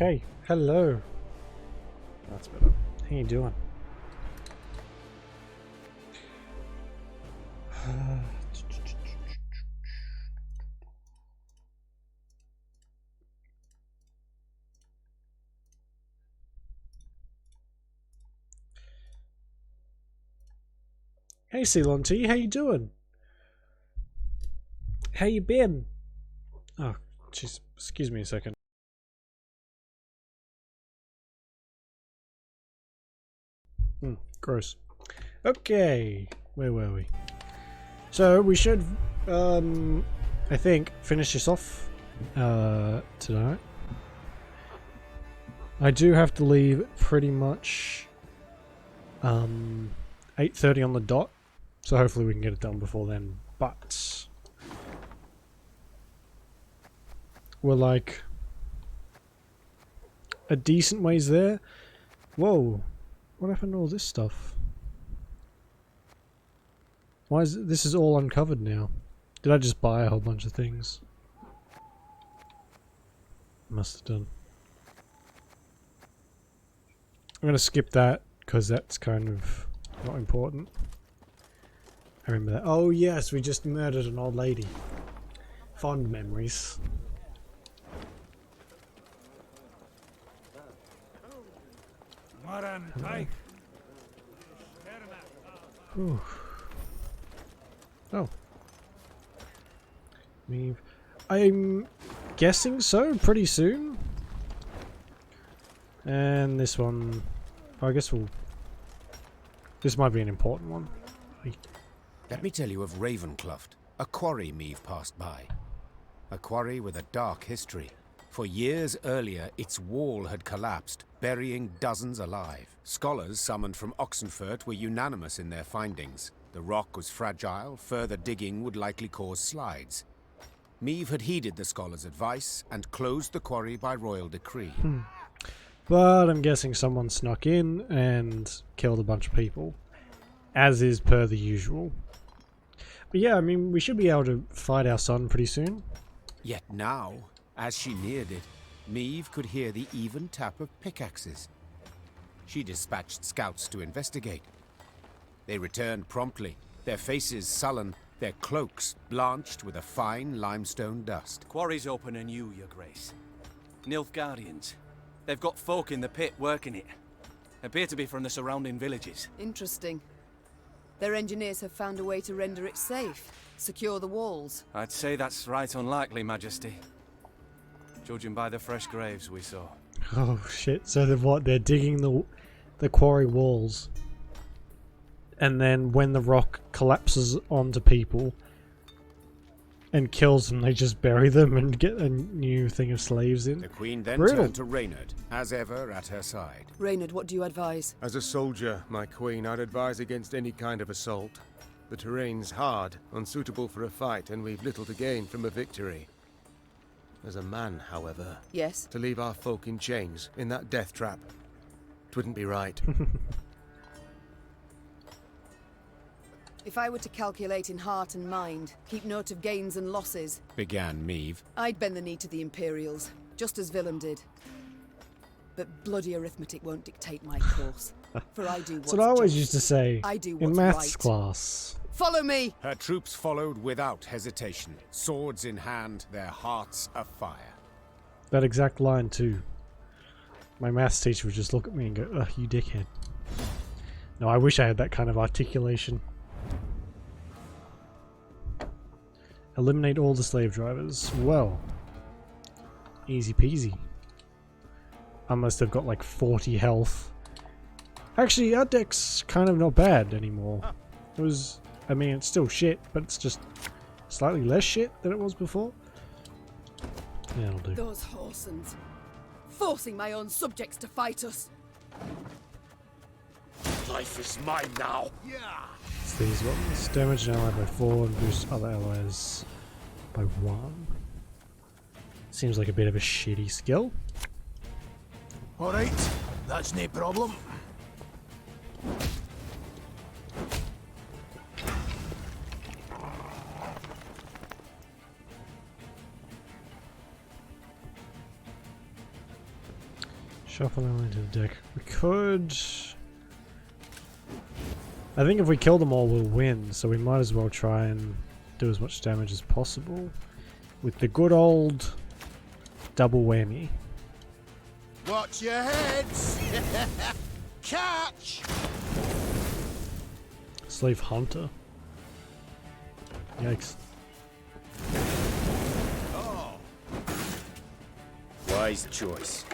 Okay, hello. That's better. How you doing? Hey Ceylon T, how you doing? How you been? Oh, jeez, excuse me a second. Gross. Okay, where were we? So we should, I think, finish this off tonight. I do have to leave pretty much 8:30 on the dot, so hopefully we can get it done before then. But we're like a decent ways there. Whoa, what happened to all this stuff? Why is this is all uncovered now? Did I just buy a whole bunch of things? Must have done. I'm gonna skip that because that's kind of not important. I remember that. Oh yes, we just murdered an old lady. Fond memories. Ooh. Oh. I'm guessing so, pretty soon. And this one, I guess this might be an important one. Let me tell you of Ravencloft, a quarry Meave passed by. A quarry with a dark history. For years earlier, its wall had collapsed, burying dozens alive. Scholars summoned from Oxenfurt were unanimous in their findings. The rock was fragile, further digging would likely cause slides. Meave had heeded the scholars' advice and closed the quarry by royal decree. But I'm guessing someone snuck in and killed a bunch of people, as is per the usual. But yeah, I mean, we should be able to fight our son pretty soon. Yet now, as she neared it, Meave could hear the even tap of pickaxes. She dispatched scouts to investigate. They returned promptly, their faces sullen, their cloaks blanched with a fine limestone dust. Quarry's open anew, Your Grace. Nilfgaardians. They've got folk in the pit working it. Appear to be from the surrounding villages. Interesting. Their engineers have found a way to render it safe. Secure the walls. I'd say that's right unlikely, Majesty. Judging by the fresh graves we saw. Oh shit! So they're digging the quarry walls, and then when the rock collapses onto people and kills them, they just bury them and get a new thing of slaves in. The Queen then Brutal. turned to Reynard, as ever at her side. Reynard, what do you advise? As a soldier, my queen, I'd advise against any kind of assault. The terrain's hard, unsuitable for a fight, and we've little to gain from a victory. As a man, however, Yes? to leave our folk in chains, in that death trap, it wouldn't be right. If I were to calculate in heart and mind, keep note of gains and losses, Began Meave. I'd bend the knee to the Imperials, just as Willem did. But bloody arithmetic won't dictate my course. For I do what's That's what I always just. used to say I do in what's maths right. class. Follow me! Her troops followed without hesitation, swords in hand, their hearts afire. That exact line too. My maths teacher would just look at me and go, "Ugh, you dickhead." No, I wish I had that kind of articulation. Eliminate all the slave drivers. Well, easy peasy. Unless they've got like 40 health. Actually, our deck's kind of not bad anymore. It was, I mean, it's still shit, but it's just slightly less shit than it was before. Yeah, it'll do. Those Horsens. Forcing my own subjects to fight us. Life is mine now. It's these ones. Damage an ally by 4 and boost other allies by 1. Seems like a bit of a shitty skill. Alright, that's no problem. Shuffle them into the deck. We could... I think if we kill them all, we'll win, so we might as well try and do as much damage as possible with the good old double whammy. Watch your heads! Catch! Slave hunter. Yikes. Oh, Wise choice.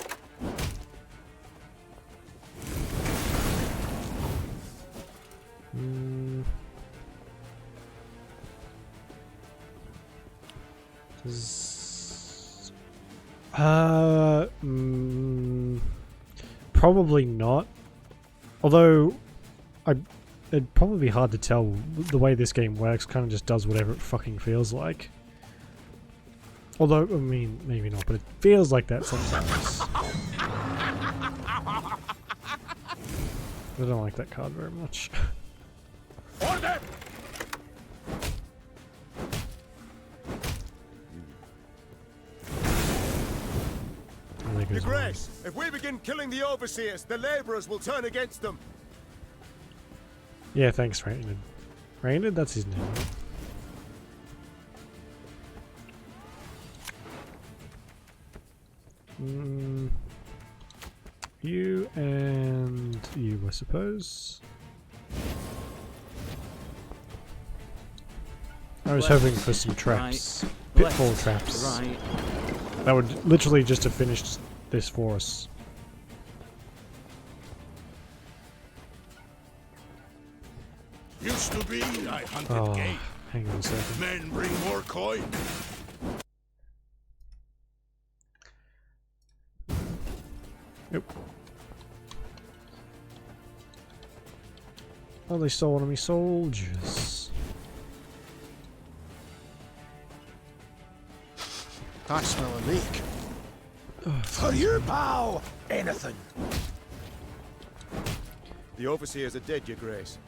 Probably not. Although, it'd probably be hard to tell. The way this game works kind of just does whatever it fucking feels like. Although, I mean, maybe not, but it feels like that sometimes. I don't like that card very much. order! Your Grace, if we begin killing the overseers, the laborers will turn against them. Yeah, thanks, Raynard. Raynard, that's his name. You and you, I suppose. I was hoping for some traps. Pitfall traps. Right. That would literally just have finished this for us. Used to be, I hunted game. Hang on a second. Men bring more coin. Yep. Oh, they stole one of my soldiers. I smell a leak. For your bow, anything. The overseers are dead, Your Grace.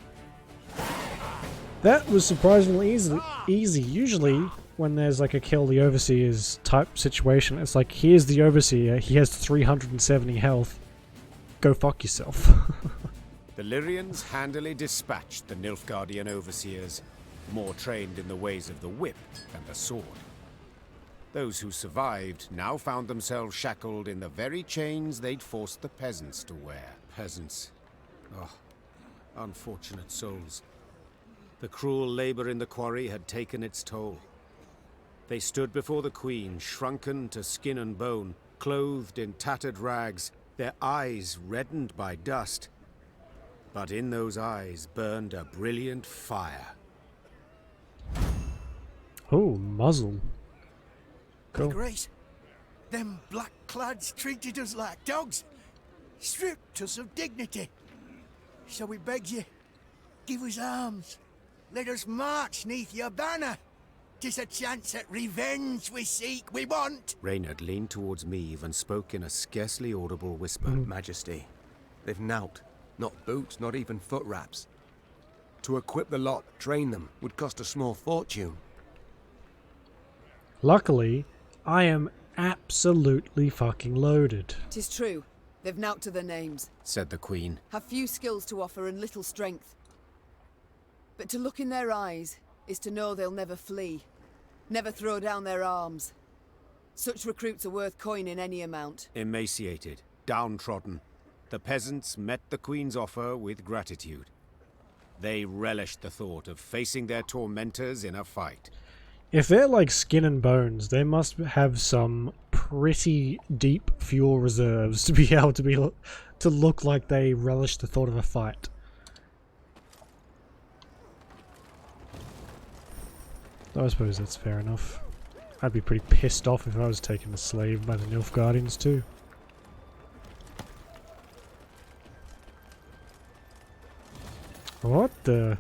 That was surprisingly easy. Usually, when there's like a kill the overseers type situation, it's like, here's the overseer, he has 370 health. Go fuck yourself. The Lyrians handily dispatched the Nilfgaardian overseers, more trained in the ways of the whip and the sword. Those who survived now found themselves shackled in the very chains they'd forced the peasants to wear. Peasants. Oh, unfortunate souls. The cruel labor in the quarry had taken its toll. They stood before the queen, shrunken to skin and bone, clothed in tattered rags, their eyes reddened by dust. But in those eyes burned a brilliant fire. Oh, muzzle. Cool. Grace, them black-clads treated us like dogs, stripped us of dignity. So we beg you, give us arms, let us march neath your banner. 'Tis a chance at revenge we seek, we want. Reynard leaned towards Meave and spoke in a scarcely audible whisper. Majesty, they've knout. Not boots, not even foot wraps. To equip the lot, train them, would cost a small fortune. Luckily, I am absolutely fucking loaded. 'Tis true. They've knout to their names. Said the queen. Have few skills to offer and little strength. But to look in their eyes is to know they'll never flee. Never throw down their arms. Such recruits are worth coin in any amount. Emaciated, downtrodden, the peasants met the queen's offer with gratitude. They relished the thought of facing their tormentors in a fight. If they're like skin and bones, they must have some pretty deep fuel reserves to be able to look like they relish the thought of a fight. I suppose that's fair enough. I'd be pretty pissed off if I was taken a slave by the Nilfgaardians too. What the?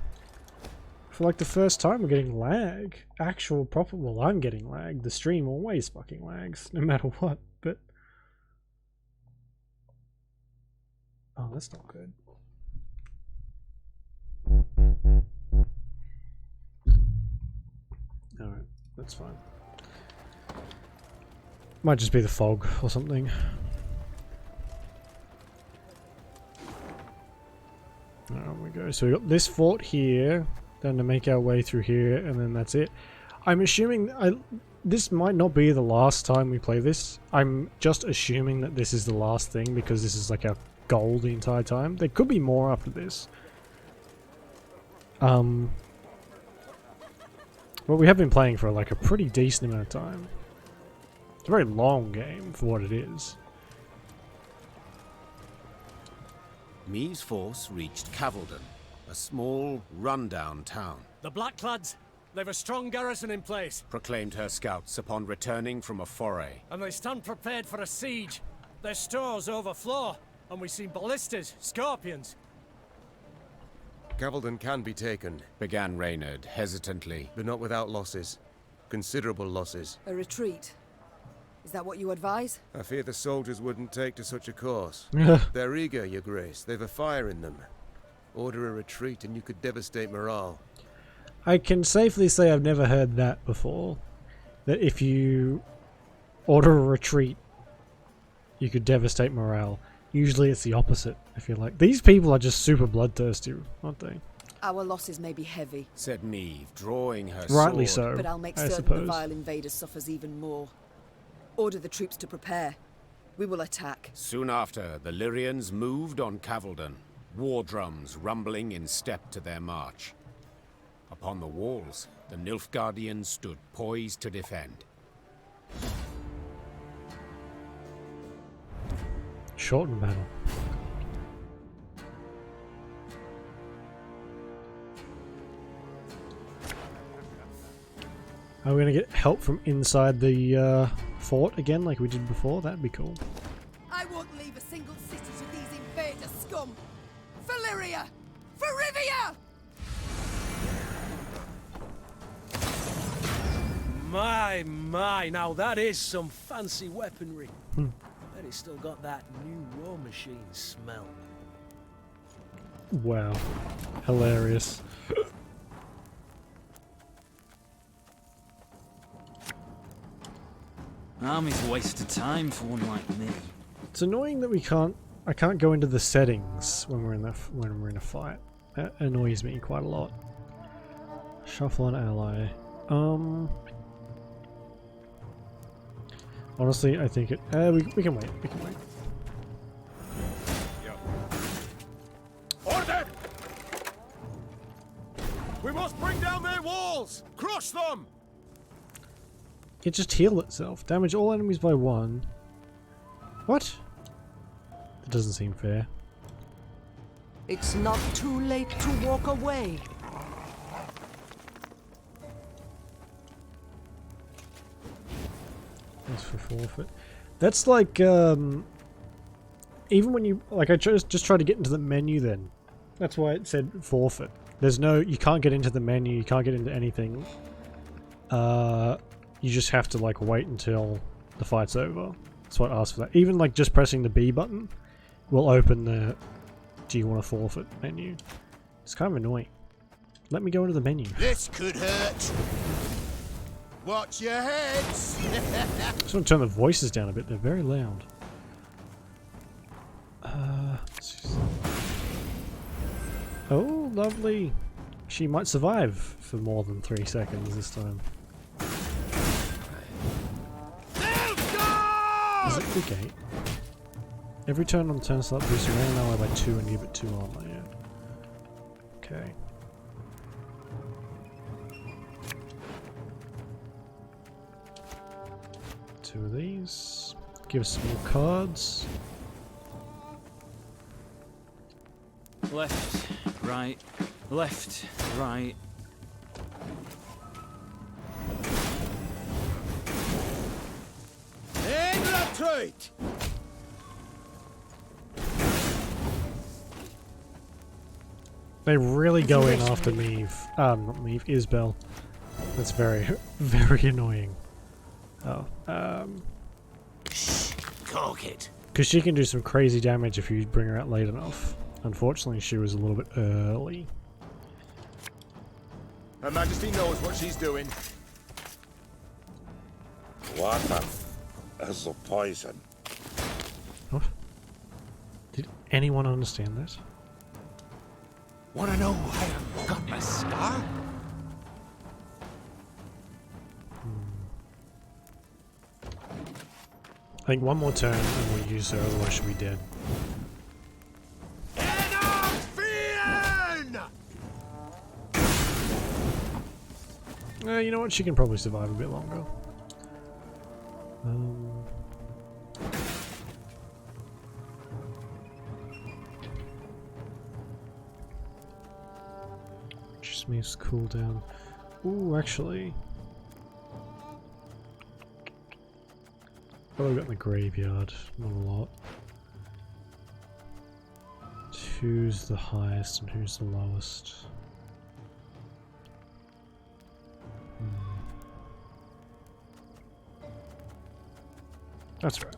For like the first time we're getting lag. Actual proper, well, I'm getting lag. The stream always fucking lags, no matter what, but... Oh, that's not good. Alright, that's fine. Might just be the fog or something. There we go. So we got this fort here, then to make our way through here, and then that's it. I'm assuming this might not be the last time we play this. I'm just assuming that this is the last thing because this is like our goal the entire time. There could be more after this. But we have been playing for like a pretty decent amount of time. It's a very long game for what it is. Meave's force reached Cavaldon, a small, run-down town, The Blackclads, they've a strong garrison in place, proclaimed her scouts upon returning from a foray. and they stand prepared for a siege. Their stores overflow, and we see ballistas, scorpions. Cavaldon can be taken, Began Reynard hesitantly. but not without losses. Considerable losses. A retreat. Is that what you advise? I fear the soldiers wouldn't take to such a course. Yeah. They're eager, Your Grace. They've a fire in them. Order a retreat and you could devastate morale. I can safely say I've never heard that before. That if you order a retreat, you could devastate morale. Usually it's the opposite, I feel like. These people are just super bloodthirsty, aren't they? Our losses may be heavy, Said Meave, drawing her Rightly sword. so, but I'll make I certain the suppose. vile invader suffers even more. Order the troops to prepare. We will attack. Soon after, the Lyrians moved on Cavaldon, war drums rumbling in step to their march. Upon the walls, the Nilfgaardians stood poised to defend. Shortened battle. Are we gonna get help from inside the fort again like we did before? That'd be cool. I won't leave a single city to these invader scum! Valyria! For Rivia! My, now that is some fancy weaponry. Bet it's still got that new war machine smell. Wow. Hilarious. Army's a waste of time for one like me. It's annoying that I can't go into the settings when we're in a fight. That annoys me quite a lot. Shuffle an ally. Honestly, I think it. We can wait. We can wait. Order! We must bring down their walls! Crush them! It just healed itself. Damage all enemies by 1. What? That doesn't seem fair. It's not too late to walk away. That's for forfeit. That's like, even when you, like, I just tried to get into the menu then. That's why it said forfeit. There's no, you can't get into the menu, you can't get into anything. You just have to, like, wait until the fight's over. That's why it asks for that. Even, like, just pressing the B button will open the do you want to forfeit menu. It's kind of annoying. Let me go into the menu. This could hurt. Watch your heads. Just want to turn the voices down a bit. They're very loud. Oh, lovely. She might survive for more than 3 seconds this time. Is it the gate? Every turn on the turn slot boosts your main ally by 2 and give it 2 armor, yeah. Okay. Two of these. Give us some more cards. Left, right, left, right. In retreat. They really go in after Meave. Not Meave, Isbel. That's very, very annoying. Oh, Cork it. because she can do some crazy damage if you bring her out late enough. Unfortunately, she was a little bit early. Her Majesty knows what she's doing. Water is a poison. What? Did anyone understand that? Wanna know why I've got my scar? I think one more turn and we'll use her, otherwise she'll be dead. You know what? She can probably survive a bit longer. Just makes cooldown. Ooh, actually. What have I got in the graveyard? Not a lot. Who's the highest and who's the lowest? That's right.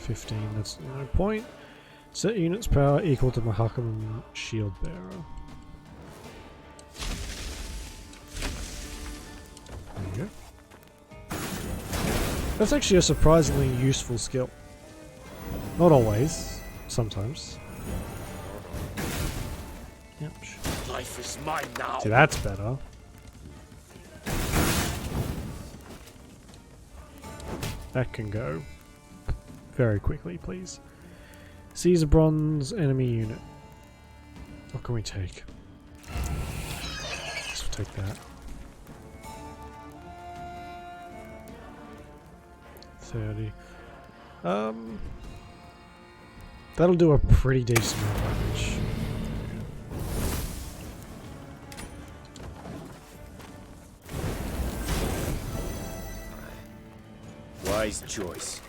$15, that's no point. Set units power equal to Mahakam Shield Bearer. There you go. That's actually a surprisingly useful skill. Not always, sometimes. Yep. Life is mine now. See, that's better. That can go very quickly, please. Seize a bronze enemy unit. What can we take? Guess we'll take that. 30. That'll do a pretty decent amount of damage. Wise choice.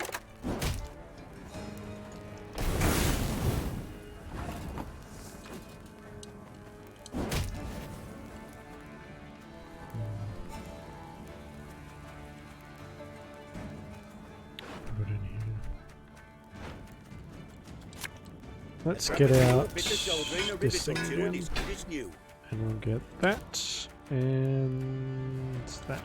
Put it in here. Let's get out this thing again. And we'll get that and that.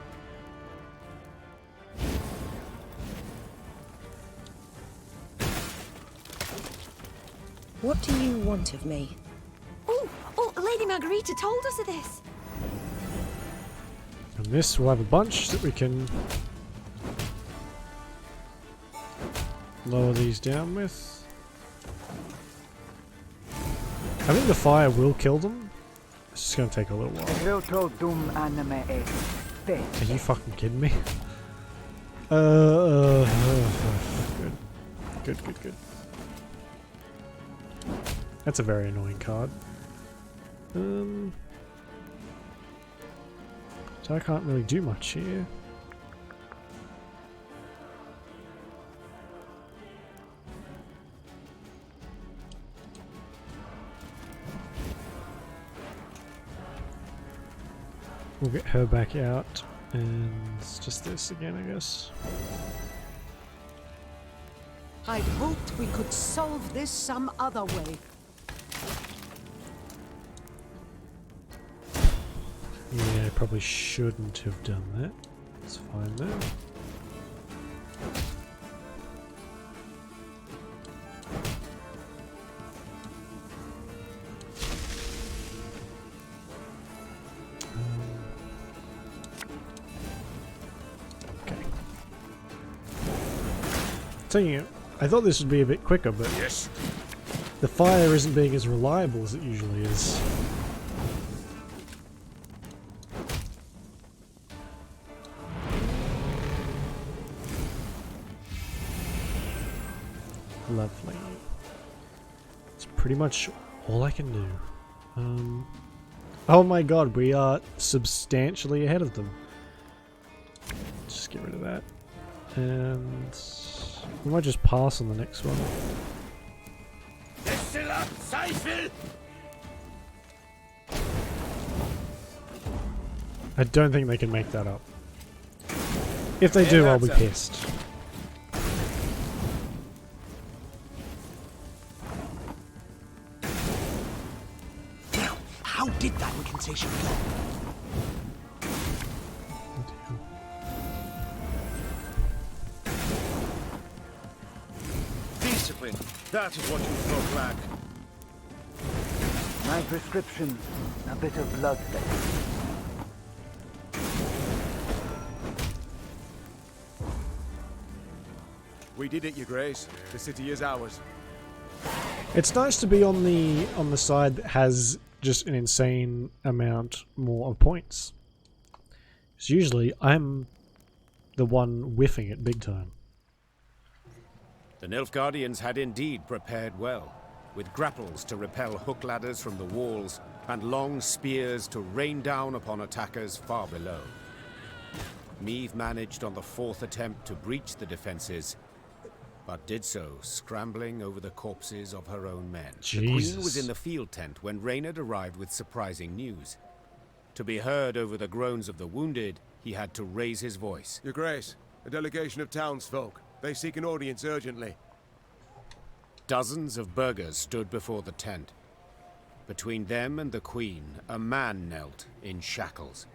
What do you want of me? Oh, Lady Margarita told us of this. And this will have a bunch that we can lower these down with. I think the fire will kill them. It's just going to take a little while. Are you fucking kidding me? Good. Good. That's a very annoying card. So I can't really do much here. We'll get her back out, and it's just this again, I guess. I'd hoped we could solve this some other way. Yeah, I probably shouldn't have done that. It's fine though. Okay. Taking it. I thought this would be a bit quicker, but Yes. the fire isn't being as reliable as it usually is. Lovely. It's pretty much all I can do. Oh my god, we are substantially ahead of them. Just get rid of that. And we might just pass on the next one. I don't think they can make that up. If they do, I'll be pissed. Now, how did that incantation go? Discipline. That is what you folk lack. My prescription, a bit of bloodletting. We did it, Your Grace. The city is ours. It's nice to be on the side that has just an insane amount more of points. Because usually I'm the one whiffing it big time. The Nilfgaardians had indeed prepared well, with grapples to repel hook ladders from the walls and long spears to rain down upon attackers far below. Meve managed on the 4th attempt to breach the defences, but did so scrambling over the corpses of her own men. Jesus. The Queen was in the field tent when Reynard arrived with surprising news. To be heard over the groans of the wounded, he had to raise his voice. Your Grace, a delegation of townsfolk. They seek an audience urgently. Dozens of burghers stood before the tent. Between them and the Queen, a man knelt in shackles.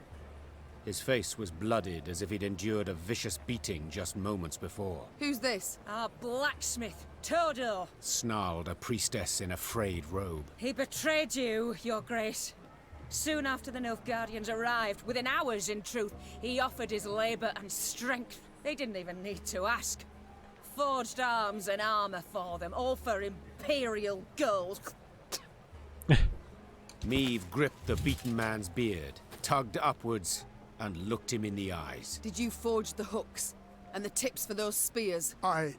His face was blooded as if he'd endured a vicious beating just moments before. Who's this? Our blacksmith, Todor. Snarled a priestess in a frayed robe. He betrayed you, Your Grace. Soon after the Nilfgaardians arrived, within hours in truth, he offered his labour and strength. They didn't even need to ask. Forged arms and armour for them, all for imperial gold. Meve gripped the beaten man's beard, tugged upwards, and looked him in the eyes. Did you forge the hooks and the tips for those spears? I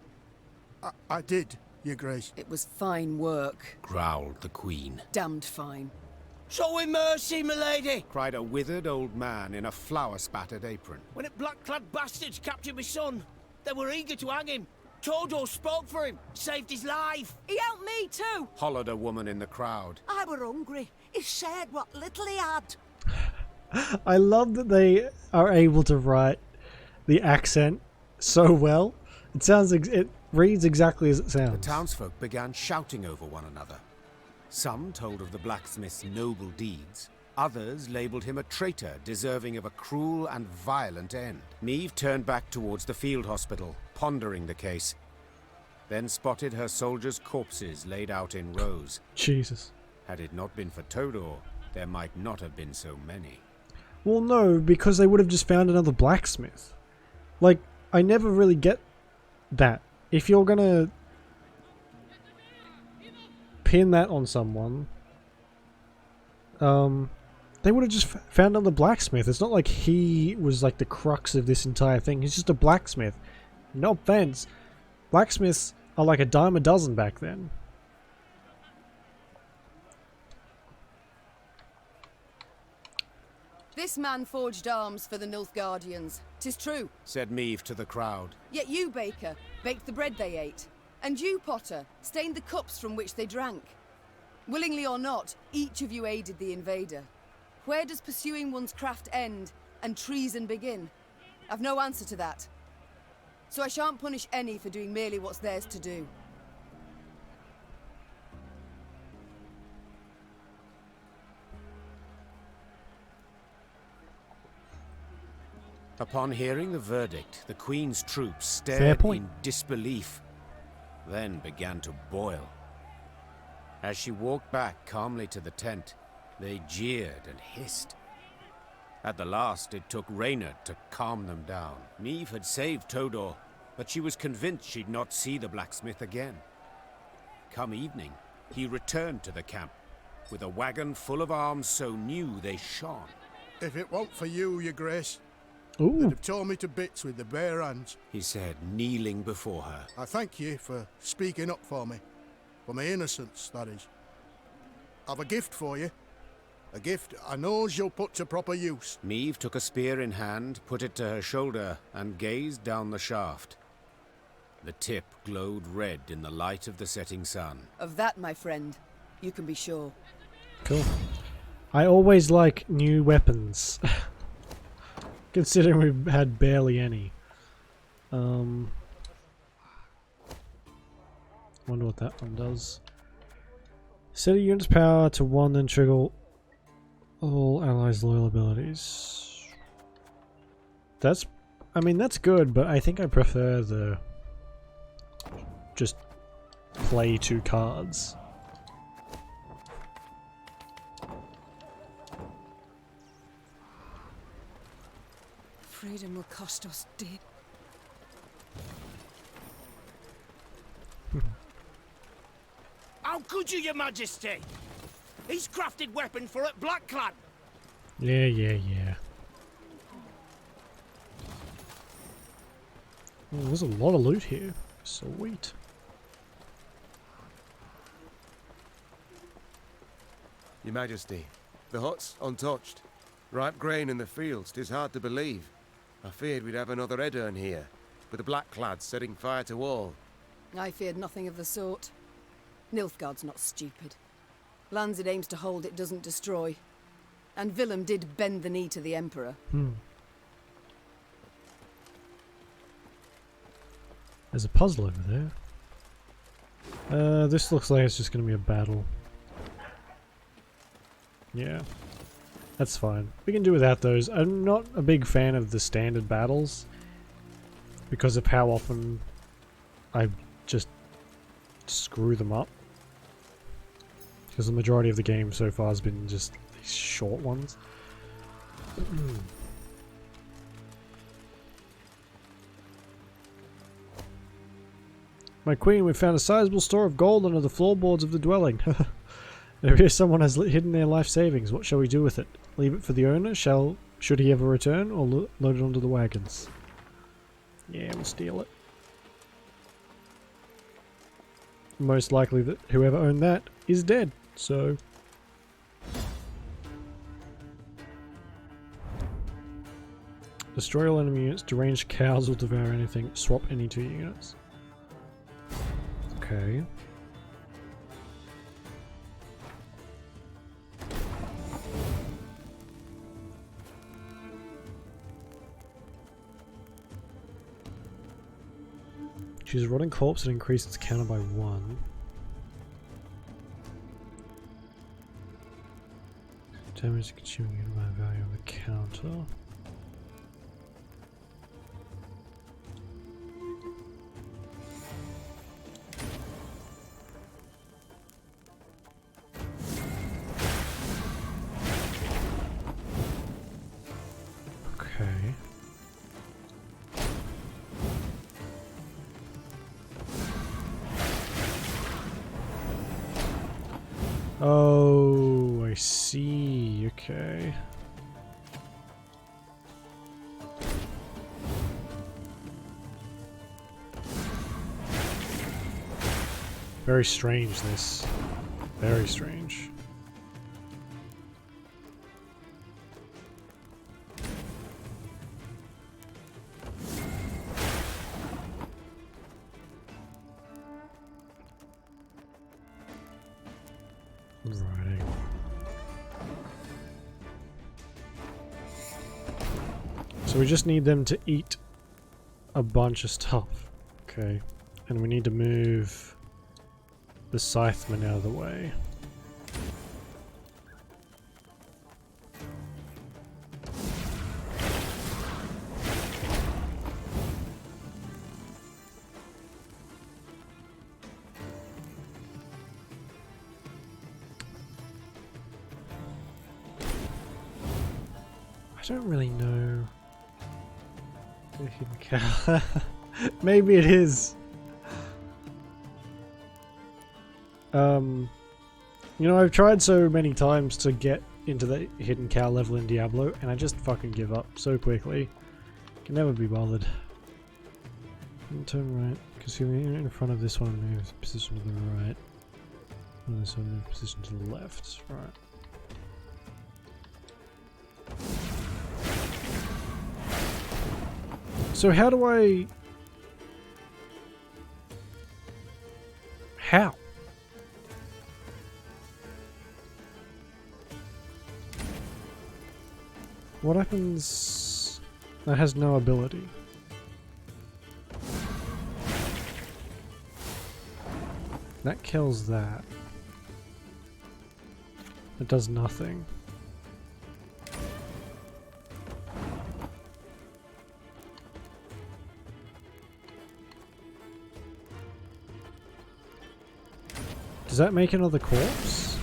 did, Your Grace. It was fine work. Growled the Queen. Damned fine. Show him mercy, milady! Cried a withered old man in a flour-spattered apron. When the black-clad bastards captured my son, they were eager to hang him. Todor spoke for him, saved his life. He helped me too. Hollered a woman in the crowd. I were hungry. He shared what little he had. I love that they are able to write the accent so well. It sounds, it reads exactly as it sounds. The townsfolk began shouting over one another. Some told of the blacksmith's noble deeds. Others labelled him a traitor, deserving of a cruel and violent end. Meve turned back towards the field hospital, pondering the case. Then spotted her soldiers' corpses laid out in rows. Jesus. Had it not been for Todor, there might not have been so many. Well, no, because they would have just found another blacksmith. Like, I never really get that. If you're gonna pin that on someone, they would have just found another blacksmith. It's not like he was like the crux of this entire thing. He's just a blacksmith. No offense, blacksmiths are like a dime a dozen back then. This man forged arms for the Nilfgaardians. 'Tis true, said Meve to the crowd. Yet you, Baker, baked the bread they ate. And you, Potter, stained the cups from which they drank. Willingly or not, each of you aided the invader. Where does pursuing one's craft end and treason begin? I've no answer to that. So I shan't punish any for doing merely what's theirs to do. Upon hearing the verdict, the Queen's troops Fair stared point. in disbelief, then began to boil. As she walked back calmly to the tent, they jeered and hissed. At the last, it took Reynard to calm them down. Meve had saved Todor, but she was convinced she'd not see the blacksmith again. Come evening, he returned to the camp, with a wagon full of arms so new they shone. If it weren't for you, Your Grace, Ooh. they'd have torn me to bits with their bare hands. He said, kneeling before her. I thank you for speaking up for me. For my innocence, that is. I've a gift for you. A gift I knows you'll put to proper use. Meve took a spear in hand, put it to her shoulder, and gazed down the shaft. The tip glowed red in the light of the setting sun. Of that, my friend, you can be sure. Cool. I always like new weapons. Considering we've had barely any. Wonder what that one does. Set a unit's power to 1, then trigger all allies' loyal abilities. That's, I mean, that's good, but I think I prefer the just play 2 cards. Freedom will cost us dear. How could you, Your Majesty? He's crafted weapon for at Blackclad. Yeah. Oh, there's a lot of loot here. Sweet. Your Majesty, the hut's untouched. Ripe grain in the fields, 'tis hard to believe. I feared we'd have another Edirn here, with the Blackclads setting fire to all. I feared nothing of the sort. Nilfgaard's not stupid. Lands it aims to hold, it doesn't destroy. And Willem did bend the knee to the Emperor. There's a puzzle over there. This looks like it's just going to be a battle. Yeah. That's fine. We can do without those. I'm not a big fan of the standard battles because of how often I just screw them up. Because the majority of the game so far has been just these short ones. My queen, we've found a sizable store of gold under the floorboards of the dwelling. There is someone has hidden their life savings. What shall we do with it? Leave it for the owner? Should he ever return, or load it onto the wagons? Yeah, we'll steal it. Most likely that whoever owned that is dead, so... Destroy all enemy units. Deranged cows will devour anything. Swap any 2 units. Okay. Choose a rotting corpse and increase its counter by 1. Damage consuming unit by value of the counter. Okay. Oh, I see. Okay. Very strange, this. Very strange. Right. So we just need them to eat a bunch of stuff. Okay. And we need to move the Scytheman out of the way. I don't really know. The hidden cow. Maybe it is. You know, I've tried so many times to get into the hidden cow level in Diablo, and I just fucking give up so quickly. Can never be bothered. Turn right, because you're in front of this one, move position to the right. And this one, move position to the left. Right. So how do I... How? What happens... That has no ability. That kills that. It does nothing. Does that make another corpse?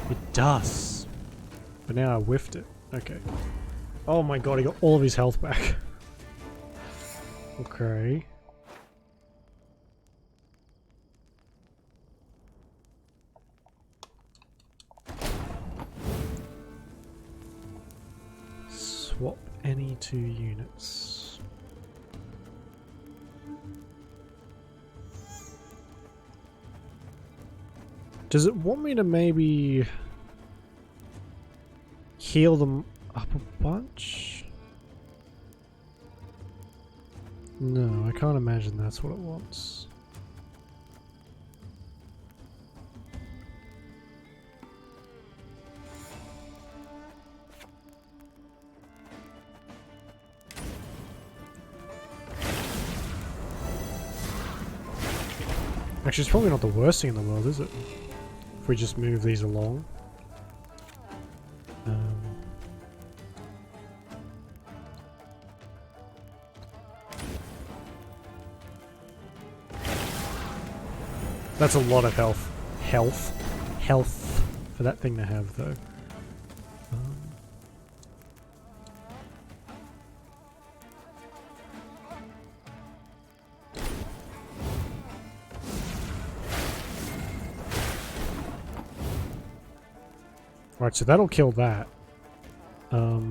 It does. But now I whiffed it. Okay. Oh my god, he got all of his health back. Okay. Swap any 2 units. Does it want me to maybe heal them up a bunch? No, I can't imagine that's what it wants. Actually, it's probably not the worst thing in the world, is it? If we just move these along. That's a lot of health. Health for that thing to have, though. Right, so that'll kill that. Now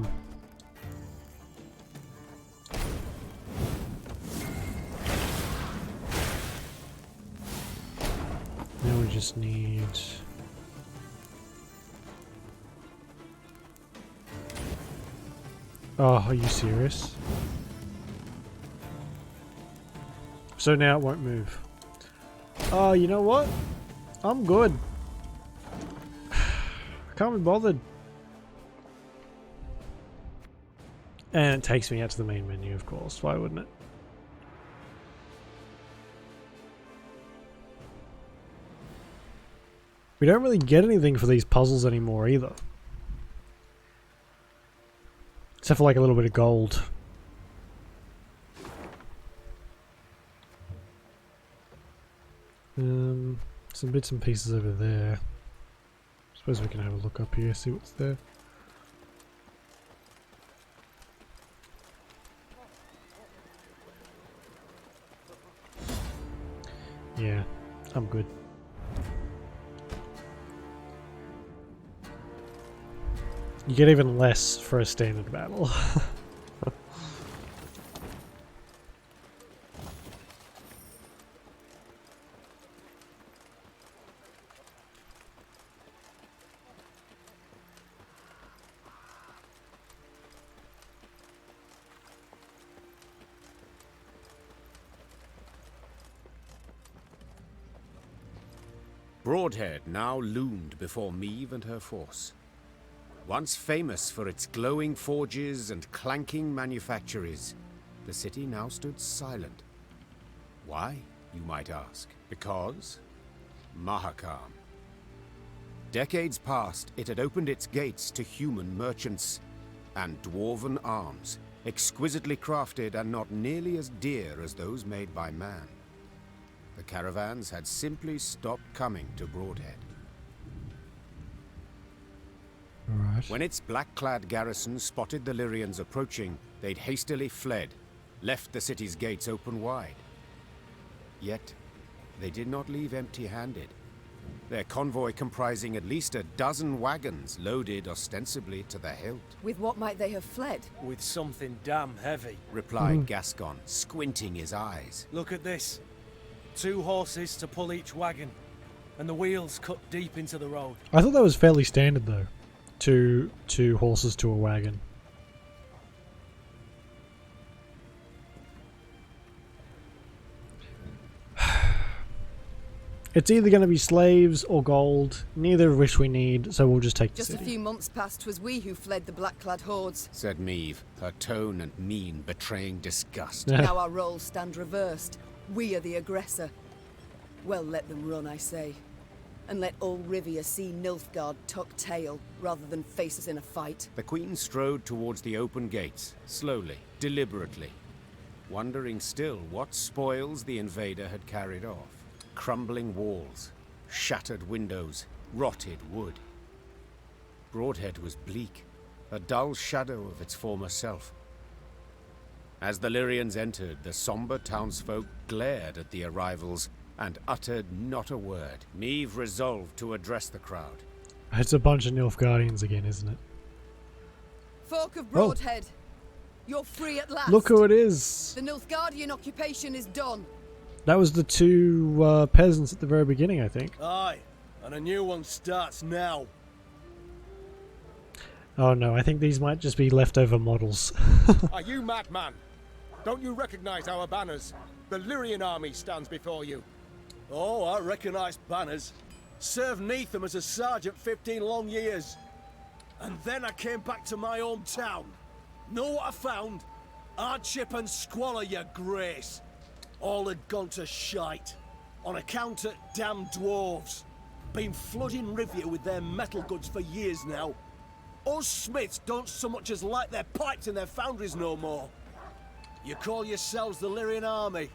we just need... Oh, are you serious? So now it won't move. Oh, you know what? I'm good. Can't be bothered. And it takes me out to the main menu, of course. Why wouldn't it? We don't really get anything for these puzzles anymore either. Except for like a little bit of gold. Some bits and pieces over there. Suppose we can have a look up here, see what's there. Yeah, I'm good. You get even less for a standard battle. Broadhead now loomed before Meve and her force. Once famous for its glowing forges and clanking manufactories, the city now stood silent. Why, you might ask? Because Mahakam. Decades past, it had opened its gates to human merchants and dwarven arms, exquisitely crafted and not nearly as dear as those made by man. The caravans had simply stopped coming to Broadhead. Right. When its black-clad garrison spotted the Lyrians approaching, they'd hastily fled, left the city's gates open wide. Yet, they did not leave empty-handed. Their convoy comprising at least a dozen wagons loaded ostensibly to the hilt. With what might they have fled? With something damn heavy, replied Gascon, squinting his eyes. Look at this. 2 horses to pull each wagon, and the wheels cut deep into the road. I thought that was fairly standard though. Two horses to a wagon. It's either going to be slaves or gold, neither of which we need, so we'll just take the city. Just a few months past, 'twas we who fled the black-clad hordes, said Meve, her tone and mien betraying disgust. Now our roles stand reversed. We are the aggressor. Well, let them run, I say. And let all Rivia see Nilfgaard tuck tail, rather than face us in a fight. The Queen strode towards the open gates, slowly, deliberately, wondering still what spoils the invader had carried off. Crumbling walls, shattered windows, rotted wood. Broadhead was bleak, a dull shadow of its former self. As the Lyrians entered, the somber townsfolk glared at the arrivals and uttered not a word. Meve resolved to address the crowd. It's a bunch of Nilfgaardians again, isn't it? Folk of Broadhead, you're free at last. Look who it is! The Nilfgaardian occupation is done. That was the two peasants at the very beginning, I think. Aye, and a new one starts now. Oh no, I think these might just be leftover models. Are you madman? Don't you recognize our banners? The Lyrian army stands before you. Oh, I recognise banners. Served neath them as a sergeant 15 long years. And then I came back to my hometown. Know what I found? Hardship and squalor, your grace. All had gone to shite. On account of damn dwarves. Been flooding Rivia with their metal goods for years now. Us smiths don't so much as light their pipes in their foundries no more. You call yourselves the Lyrian army.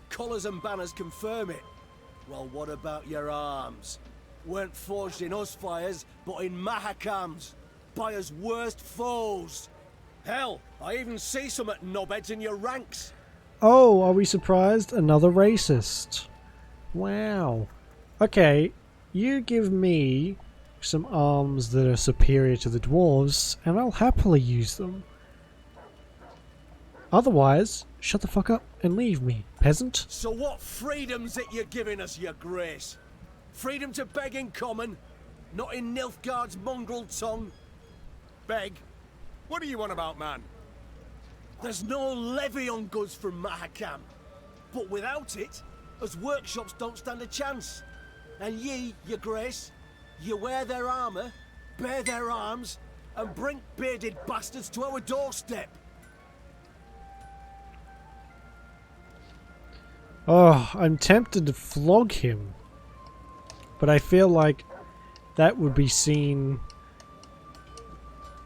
Colours and banners confirm it. Well, what about your arms? Weren't forged in us fires, but in Mahakam's. By us worst foes. Hell, I even see some at knobheads in your ranks. Oh, are we surprised? Another racist. Wow. Okay, you give me some arms that are superior to the dwarves, and I'll happily use them. Otherwise, shut the fuck up and leave me, peasant. So what freedom's it you're giving us, your grace? Freedom to beg in common, not in Nilfgaard's mongrel tongue? Beg? What do you want about, man? There's no levy on goods from Mahakam. But without it, us workshops don't stand a chance. And ye, your grace, you wear their armour, bear their arms, and bring bearded bastards to our doorstep. Oh, I'm tempted to flog him. But I feel like that would be seen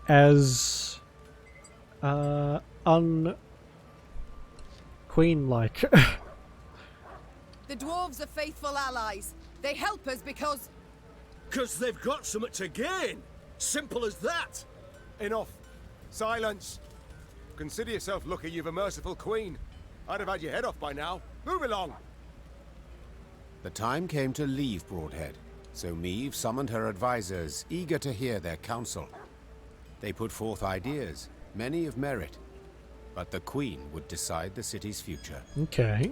as un-queen-like. The dwarves are faithful allies. They help us because... 'Cause they've got something to gain. Simple as that. Enough. Silence. Consider yourself lucky you've a merciful queen. I'd have had your head off by now. Move along. The time came to leave Broadhead, so Meve summoned her advisors, eager to hear their counsel. They put forth ideas, many of merit, but the Queen would decide the city's future. Okay.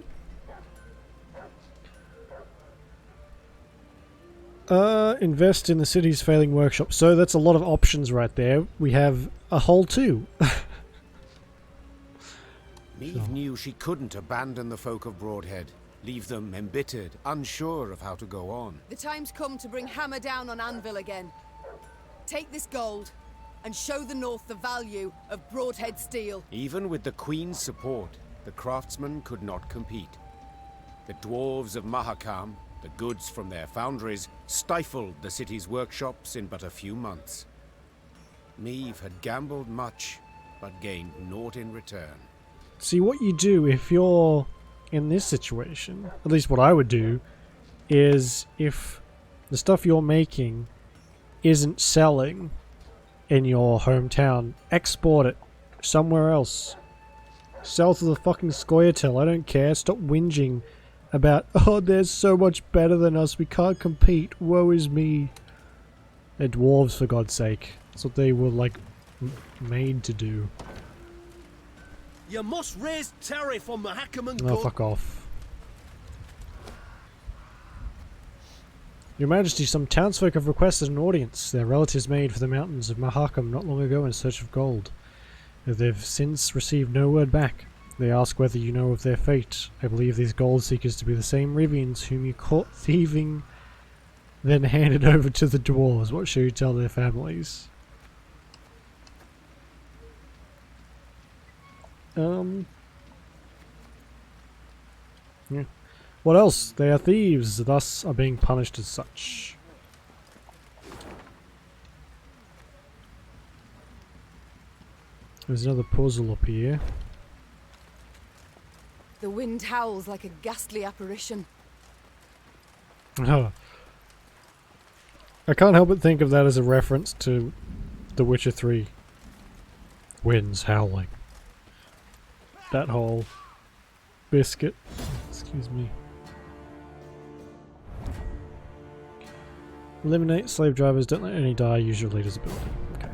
Invest in the city's failing workshop. So that's a lot of options right there. We have a whole two. Meve knew she couldn't abandon the folk of Broadhead, leave them embittered, unsure of how to go on. The time's come to bring hammer down on anvil again. Take this gold and show the North the value of Broadhead steel. Even with the Queen's support, the craftsmen could not compete. The dwarves of Mahakam, the goods from their foundries, stifled the city's workshops in but a few months. Meve had gambled much, but gained naught in return. See, what you do if you're in this situation, at least what I would do, is if the stuff you're making isn't selling in your hometown, export it somewhere else. Sell to the fucking Scoia'tael, I don't care. Stop whinging about, oh, they're so much better than us, we can't compete, woe is me. They're dwarves, for God's sake. That's what they were, like, made to do. You must raise tariff on Mahakam and Oh, fuck off. Your Majesty, some townsfolk have requested an audience. Their relatives made for the mountains of Mahakam not long ago in search of gold. They've since received no word back. They ask whether you know of their fate. I believe these gold seekers to be the same Rivians whom you caught thieving, then handed over to the dwarves. What shall you tell their families? Yeah. What else? They are thieves, thus are being punished as such. There's another puzzle up here. The wind howls like a ghastly apparition. Oh, I can't help but think of that as a reference to The Witcher 3. Winds howling. That whole biscuit. Excuse me. Eliminate slave drivers, don't let any die, use your leader's ability. Okay.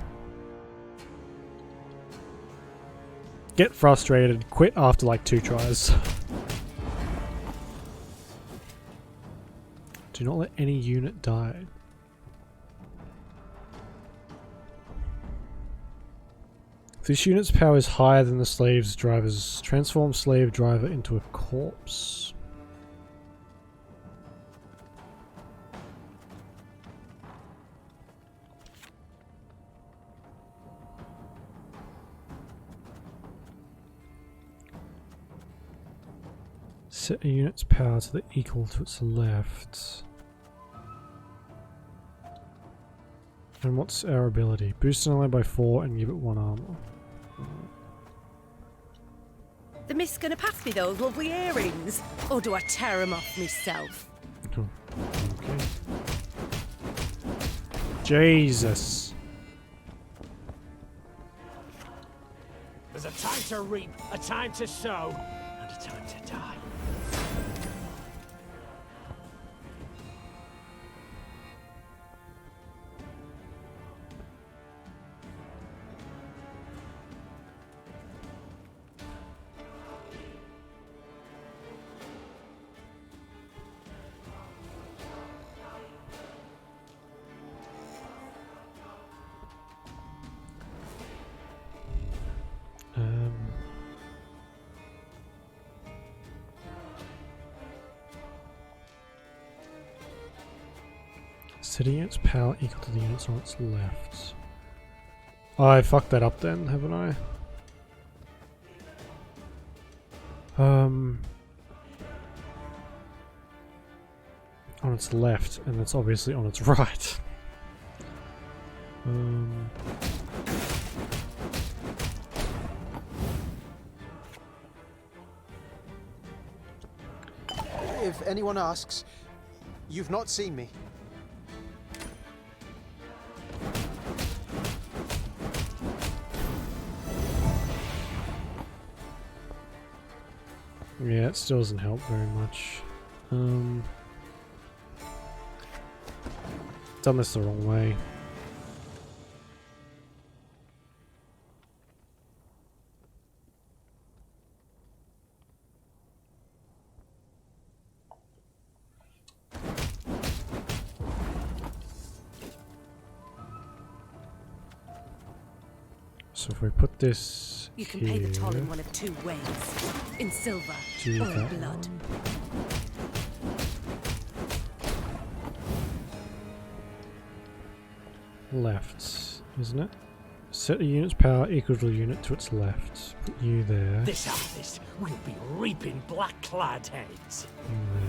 Get frustrated, quit after like 2 tries. Do not let any unit die. If this unit's power is higher than the slave's driver's, transform slave driver into a corpse. Set a unit's power to the equal to its left. And what's our ability? Boost an ally by 4 and give it 1 armor. The mist's gonna pass me those lovely earrings, or do I tear them off myself? Okay. Jesus. There's a time to reap, a time to sow, and a time to die. Set a unit's power equal to the units on its left. Oh, I fucked that up then, haven't I? On its left, and that's obviously on its right. If anyone asks, you've not seen me. Yeah, it still doesn't help very much. Done this the wrong way. So if we put this You can here, pay the toll in one of 2 ways. In silver do or that in blood. left, isn't it? Set a unit's power equal to a unit to its left. Put you there. This harvest will be reaping black-clad heads.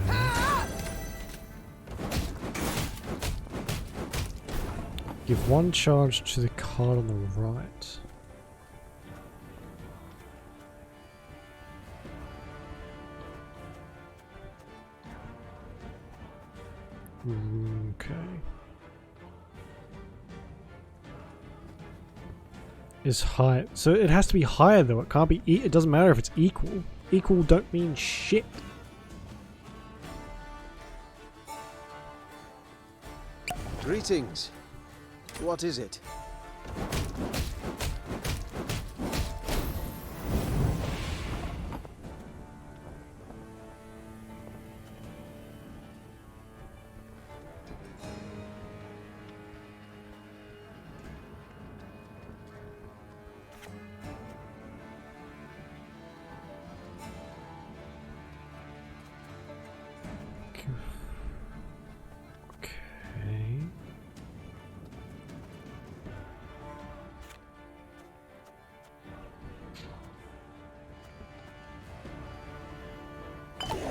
There. Give 1 charge to the card on the right. Okay. Is high. So it has to be higher though. It can't be. It doesn't matter if it's equal. Equal don't mean shit. Greetings. What is it?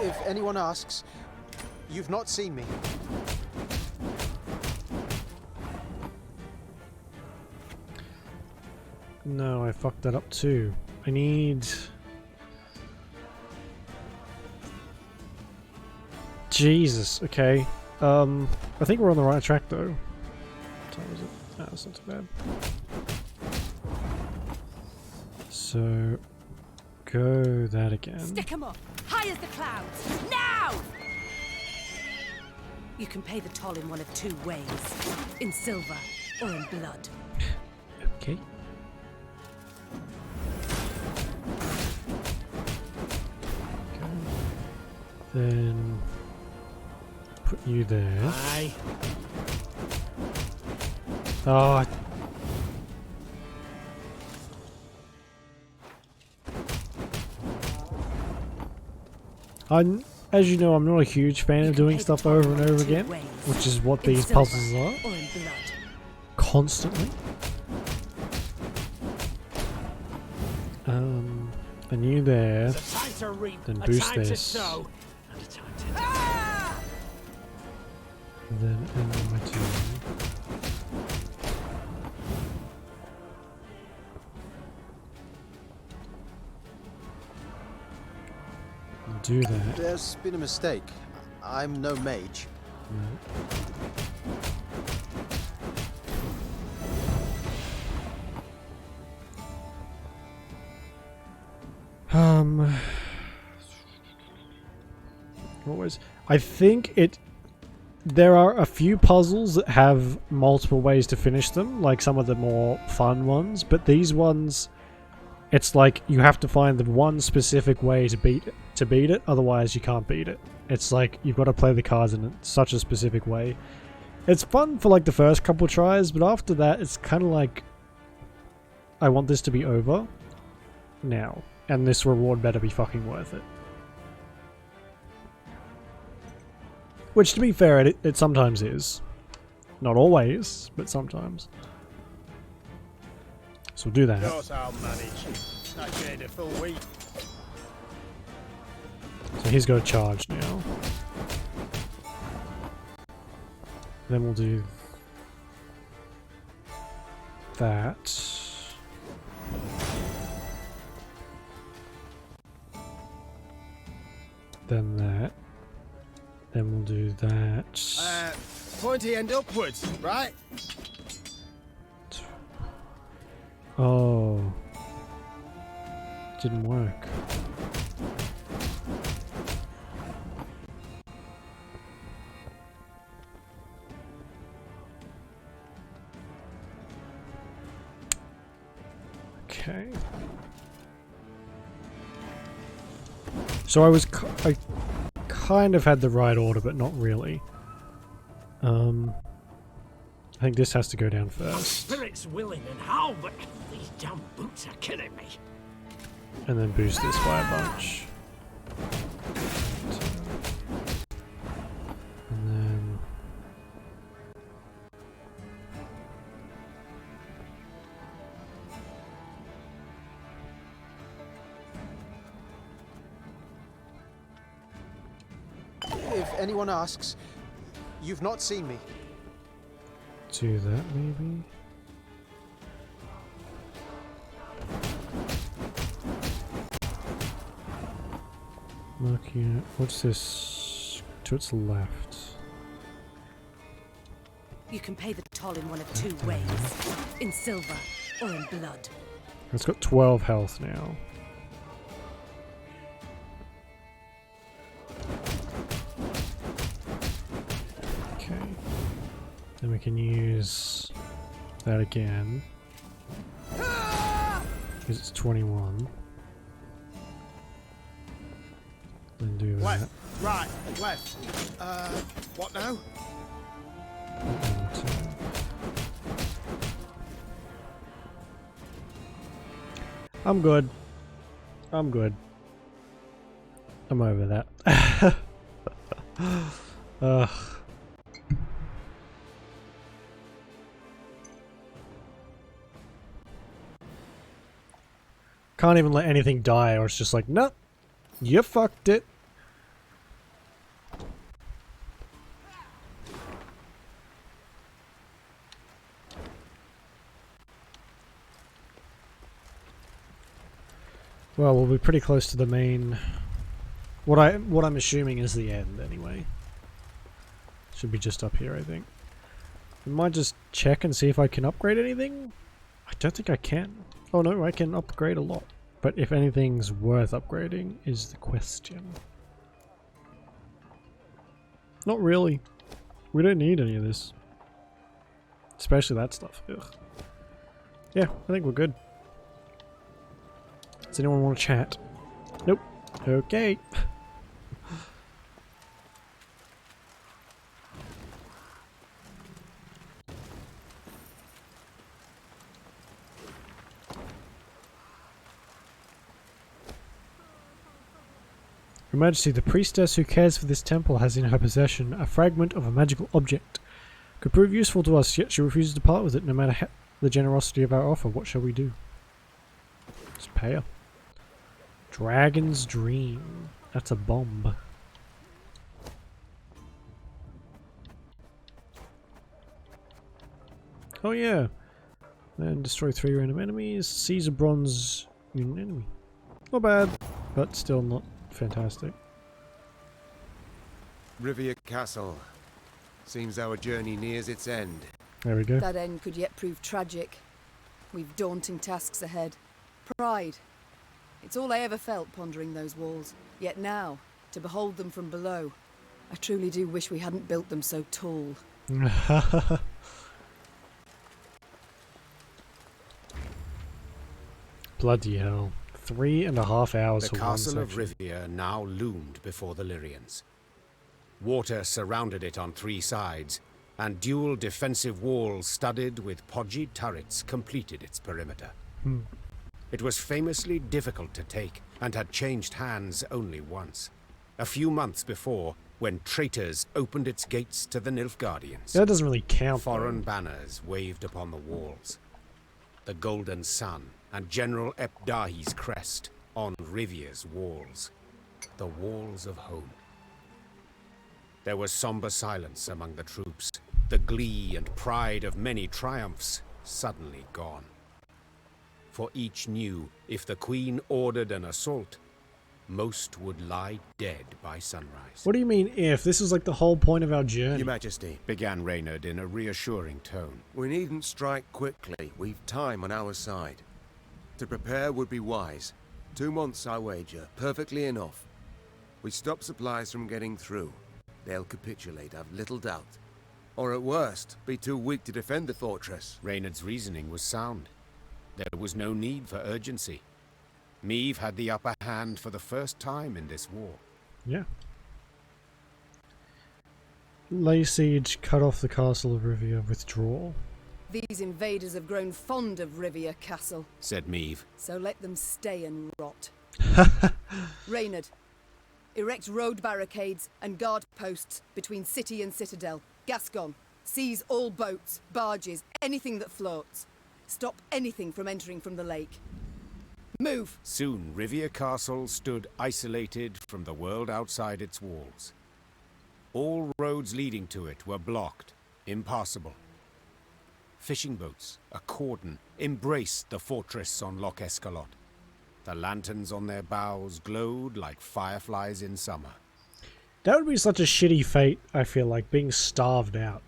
If anyone asks, you've not seen me. No, I fucked that up too. I need... Jesus, okay. I think we're on the right track though. What time is it? Oh, that's not too bad. So, go that again. Stick 'em up, high as the clouds, now! You can pay the toll in one of two ways. In silver or in blood. Okay. Then put you there. Aye. Oh. As you know, I'm not a huge fan of doing stuff over and over again, which is what these puzzles are. Constantly. And you there. Then boost this. And then end my turn. Do that. There's been a mistake. I'm no mage. What was... I think it... There are a few puzzles that have multiple ways to finish them, like some of the more fun ones, but these ones, it's like you have to find the one specific way to beat it, otherwise you can't beat it. It's like you've got to play the cards in such a specific way. It's fun for like the first couple tries, but after that it's kind of like, I want this to be over now, and this reward better be fucking worth it. Which, to be fair, it sometimes is. Not always, but sometimes. So we'll do that. Of course I'll manage. Not getting a full week. So he's got a charge now. Then we'll do that. Then that. Then we'll do that. Pointy end upwards, right? Oh. Didn't work. Okay. So I kind of had the right order, but not really. I think this has to go down first. Spirit's willing and how, but these damn boots are killing me. And then boost this by a bunch. And then... If anyone asks, you've not seen me. Do that, maybe? Looking at... What's this? To its left. You can pay the toll in one of two ways. In silver or in blood. It's got 12 health now. Then we can use that again. Because it's 21. Then do that. Left, right, left. What now? I'm good. I'm good. I'm over that. Ugh. Can't even let anything die, or it's just like, nope, you fucked it. Well, we'll be pretty close to the main. What I'm assuming is the end, anyway. Should be just up here, I think. I might just check and see if I can upgrade anything. I don't think I can. Oh no, I can upgrade a lot. But if anything's worth upgrading is the question. Not really. We don't need any of this. Especially that stuff. Ugh. Yeah, I think we're good. Does anyone want to chat? Nope. Okay. Your Majesty, the priestess who cares for this temple has in her possession a fragment of a magical object. Could prove useful to us, yet she refuses to part with it no matter the generosity of our offer. What shall we do? Just pay her. Dragon's Dream. That's a bomb. Oh yeah. Then destroy 3 random enemies. Seize a bronze unit enemy. Not bad, but still not fantastic. Rivia Castle. Seems our journey nears its end. There we go. That end could yet prove tragic. We've daunting tasks ahead. Pride. It's all I ever felt pondering those walls. Yet now, to behold them from below, I truly do wish we hadn't built them so tall. Bloody hell. 3.5 hours The for one castle of section. Rivia now loomed before the Lyrians. Water surrounded it on 3 sides, and dual defensive walls studded with podgy turrets completed its perimeter. It was famously difficult to take, and had changed hands only once. A few months before, when traitors opened its gates to the Nilfgaardians. That doesn't really count. Foreign banners waved upon the walls. The Golden Sun and General Epdahi's crest on Rivia's walls. The walls of home. There was somber silence among the troops, the glee and pride of many triumphs suddenly gone. For each knew if the Queen ordered an assault, most would lie dead by sunrise. What do you mean if? This is like the whole point of our journey. Your Majesty, began Reynard in a reassuring tone. We needn't strike quickly. We've time on our side. To prepare would be wise. 2 months, I wager. Perfectly enough. We stop supplies from getting through. They'll capitulate, I've little doubt. Or at worst, be too weak to defend the fortress. Reynard's reasoning was sound. There was no need for urgency. Meave had the upper hand for the first time in this war. Yeah. Lay siege, cut off the castle of Rivia, withdraw. These invaders have grown fond of Rivia Castle, said Meave. so let them stay and rot. Reynard, erect road barricades and guard posts between city and citadel. Gascon, seize all boats, barges, anything that floats. Stop anything from entering from the lake. Move! Soon Rivia Castle stood isolated from the world outside its walls. All roads leading to it were blocked, impassable. Fishing boats, a cordon, embraced the fortress on Loch Escalot. The lanterns on their bows glowed like fireflies in summer. That would be such a shitty fate, I feel like, being starved out.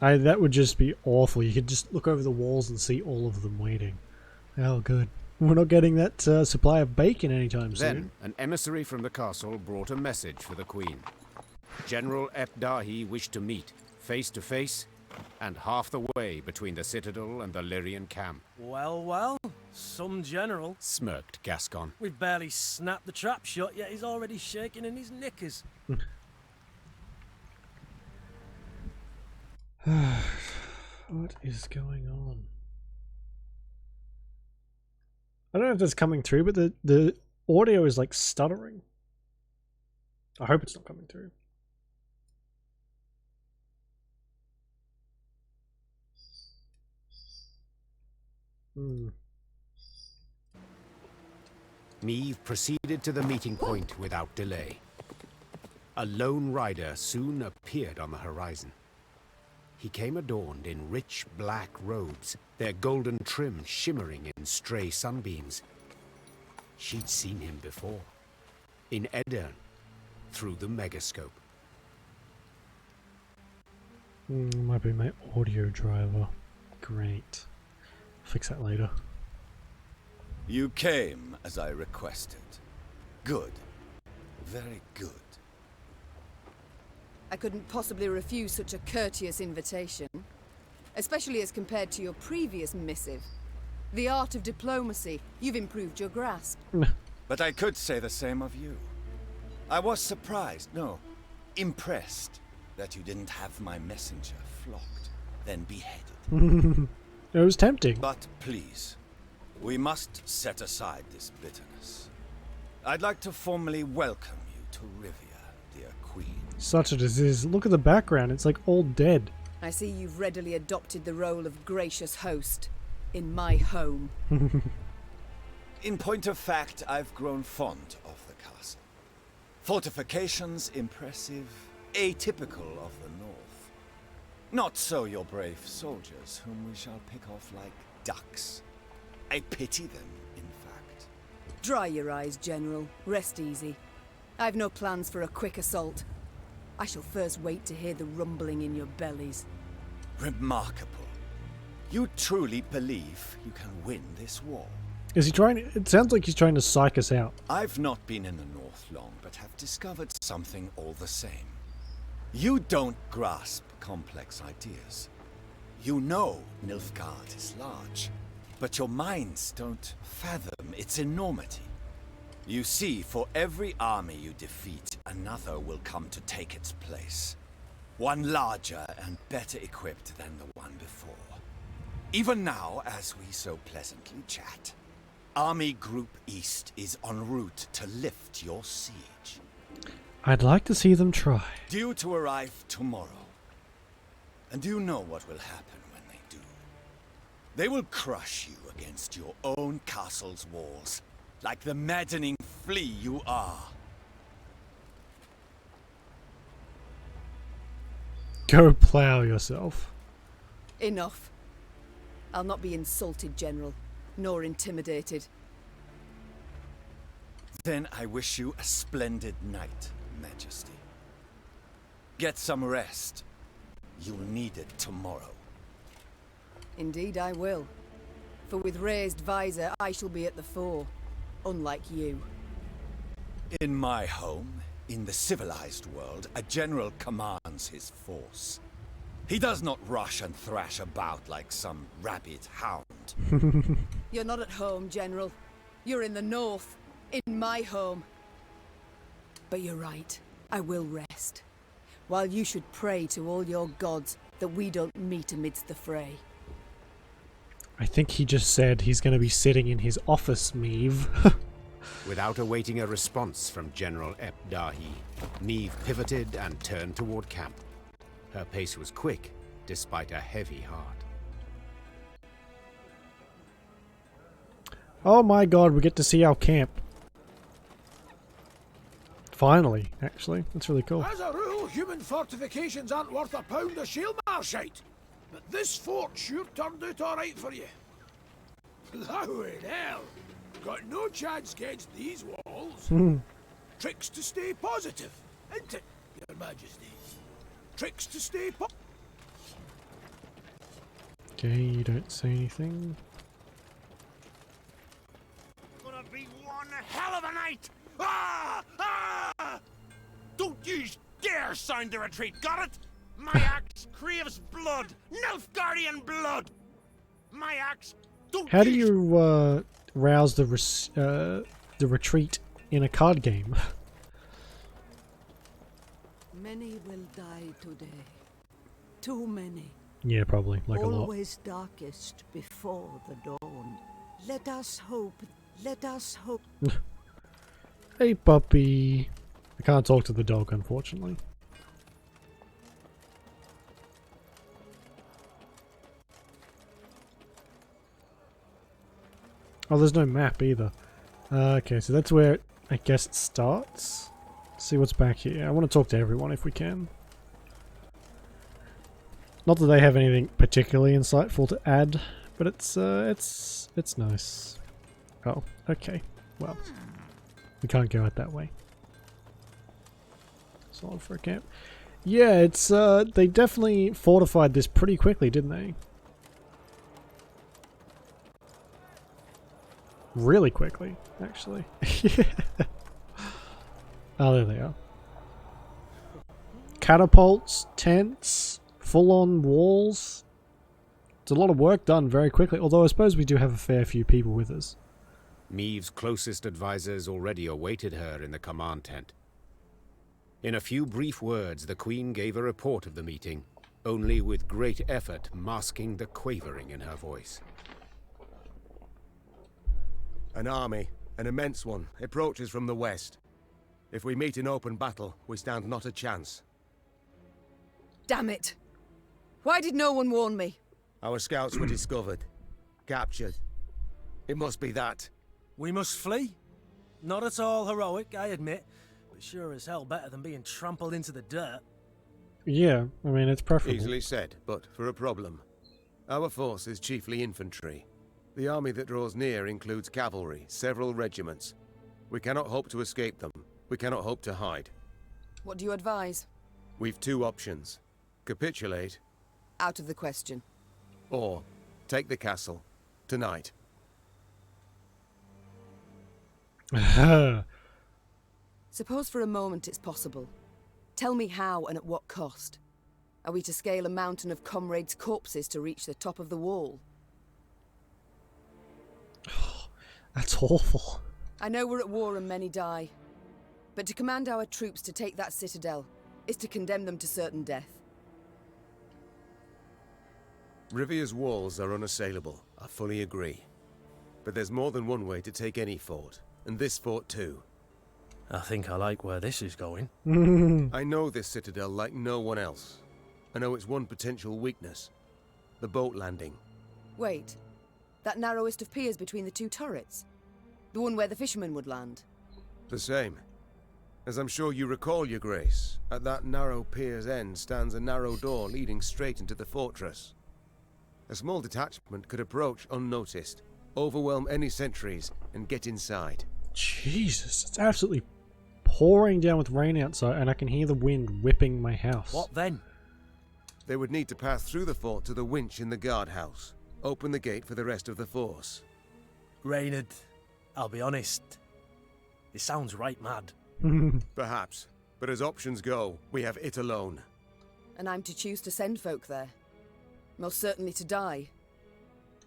That would just be awful. You could just look over the walls and see all of them waiting. Oh, good. We're not getting that supply of bacon anytime soon. Then, an emissary from the castle brought a message for the Queen. General Epdahi wished to meet, face to face, and half the way between the citadel and the Lyrian camp. Well, well, some general, smirked Gascon. We've barely snapped the trap shut, yet he's already shaking in his knickers. What is going on? I don't know if that's coming through, but the audio is like stuttering. I hope it's not coming through. Meave proceeded to the meeting point without delay. A lone rider soon appeared on the horizon. He came adorned in rich black robes, their golden trim shimmering in stray sunbeams. She'd seen him before, in Edirn, through the megascope. Might be my audio driver. Great. Fix that later. You came as I requested. Good. Very good. I couldn't possibly refuse such a courteous invitation, especially as compared to your previous missive. The art of diplomacy, you've improved your grasp. But I could say the same of you. I was surprised, no, impressed, that you didn't have my messenger flogged, then beheaded. It was tempting. But please, we must set aside this bitterness. I'd like to formally welcome you to Rivia, dear Queen. Such as it is. Look at the background, it's like all dead. I see you've readily adopted the role of gracious host in my home. In point of fact, I've grown fond of the castle. Fortifications impressive, atypical of the north. Not so your brave soldiers, whom we shall pick off like ducks. I pity them, in fact. Dry your eyes, General. Rest easy. I've no plans for a quick assault. I shall first wait to hear the rumbling in your bellies. Remarkable. You truly believe you can win this war? Is he trying? It sounds like he's trying to psych us out. I've not been in the north long, but have discovered something all the same. You don't grasp complex ideas. You know Nilfgaard is large, but your minds don't fathom its enormity. You see, for every army you defeat, another will come to take its place. One larger and better equipped than the one before. Even now, as we so pleasantly chat, Army Group East is en route to lift your siege. I'd like to see them try. Due to arrive tomorrow. And do you know what will happen when they do? They will crush you against your own castle's walls, like the maddening flea you are. Go plow yourself. Enough. I'll not be insulted, General, nor intimidated. Then I wish you a splendid night, Majesty. Get some rest. You'll need it tomorrow. Indeed I will. For with raised visor, I shall be at the fore, unlike you. In my home, in the civilized world, a general commands his force. He does not rush and thrash about like some rabid hound. You're not at home, General. You're in the north, in my home. But you're right, I will rest. While you should pray to all your gods that we don't meet amidst the fray. I think he just said he's going to be sitting in his office, Meave. Without awaiting a response from General Dahi, Neve pivoted and turned toward camp. Her pace was quick, despite a heavy heart. Oh my god, we get to see our camp. Finally, actually. That's really cool. As a rule, human fortifications aren't worth a pound of shield marshite. But this fort sure turned out alright for you. Thou in hell! Got no chance against these walls. Tricks to stay positive, isn't it, Your Majesty? Tricks to stay Okay, you don't say anything. Gonna be one hell of a night! Ah! Ah! Don't you dare sound the retreat, got it? My axe craves blood! Nilfgaardian blood! My axe... How do you rouse the retreat in a card game? Many will die today. Too many. Yeah, probably. Like a lot. Always darkest before the dawn. Let us hope. Let us hope. Hey, puppy. I can't talk to the dog, unfortunately. Oh, there's no map either. Okay, so that's where I guess it starts. Let's see what's back here. I want to talk to everyone if we can. Not that they have anything particularly insightful to add, but it's nice. Oh, okay. Well, we can't go out that way. Solid for a camp. Yeah, it's they definitely fortified this pretty quickly, didn't they? Really quickly, actually. Oh, there they are. Catapults, tents, full-on walls. It's a lot of work done very quickly, although I suppose we do have a fair few people with us. Meave's closest advisors already awaited her in the command tent. In a few brief words, the Queen gave a report of the meeting, only with great effort masking the quavering in her voice. An army, an immense one, approaches from the west. If we meet in open battle, we stand not a chance. Damn it! Why did no one warn me? Our scouts were discovered, captured. It must be that. We must flee? Not at all heroic, I admit, but sure as hell better than being trampled into the dirt. Yeah, I mean, it's preferable. Easily said, but for a problem. Our force is chiefly infantry. The army that draws near includes cavalry, several regiments. We cannot hope to escape them. We cannot hope to hide. What do you advise? We've two options. Capitulate. Out of the question. Or take the castle. Tonight. Suppose for a moment it's possible. Tell me how and at what cost. Are we to scale a mountain of comrades' corpses to reach the top of the wall? That's awful. I know we're at war and many die. But to command our troops to take that citadel is to condemn them to certain death. Rivia's walls are unassailable, I fully agree. But there's more than one way to take any fort, and this fort too. I think I like where this is going. I know this citadel like no one else. I know its one potential weakness. The boat landing. Wait. That narrowest of piers between the two turrets? The one where the fishermen would land? The same. As I'm sure you recall, Your Grace, at that narrow pier's end stands a narrow door leading straight into the fortress. A small detachment could approach unnoticed, overwhelm any sentries, and get inside. Jesus, it's absolutely pouring down with rain outside, and I can hear the wind whipping my house. What then? They would need to pass through the fort to the winch in the guardhouse. Open the gate for the rest of the force. Reynard, I'll be honest. It sounds right mad. Perhaps. But as options go, we have it alone. And I'm to choose to send folk there? Most certainly to die.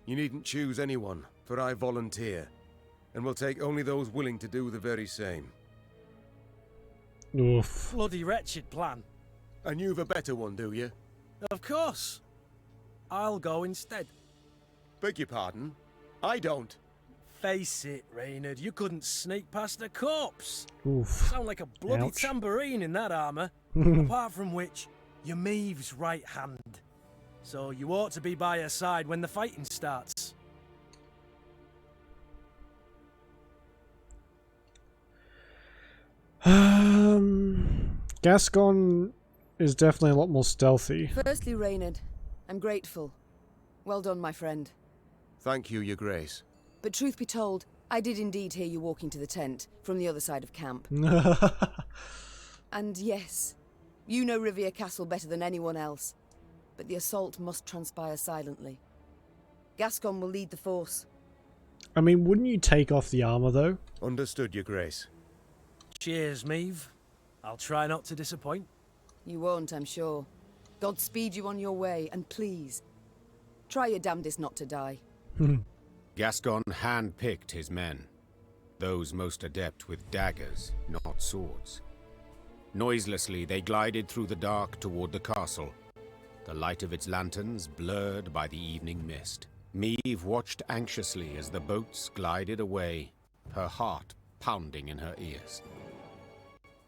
You needn't choose anyone, for I volunteer. And will take only those willing to do the very same. Oof. Bloody wretched plan. And you've a better one, do you? Of course. I'll go instead. Beg your pardon? I don't. Face it, Reynard, you couldn't sneak past a corpse. Oof. Sound like a bloody Ouch. tambourine in that armour. Apart from which, you're Maeve's right hand. So you ought to be by her side when the fighting starts. Gascon is definitely a lot more stealthy. Firstly, Reynard, I'm grateful. Well done, my friend. Thank you, Your Grace. But truth be told, I did indeed hear you walking to the tent from the other side of camp. And yes, you know Rivia Castle better than anyone else. But the assault must transpire silently. Gascon will lead the force. I mean, wouldn't you take off the armor, though? Understood, Your Grace. Cheers, Maeve. I'll try not to disappoint. You won't, I'm sure. God speed you on your way, and please, try your damnedest not to die. Gascon hand-picked his men, those most adept with daggers, not swords. Noiselessly, they glided through the dark toward the castle, the light of its lanterns blurred by the evening mist. Maeve watched anxiously as the boats glided away, her heart pounding in her ears.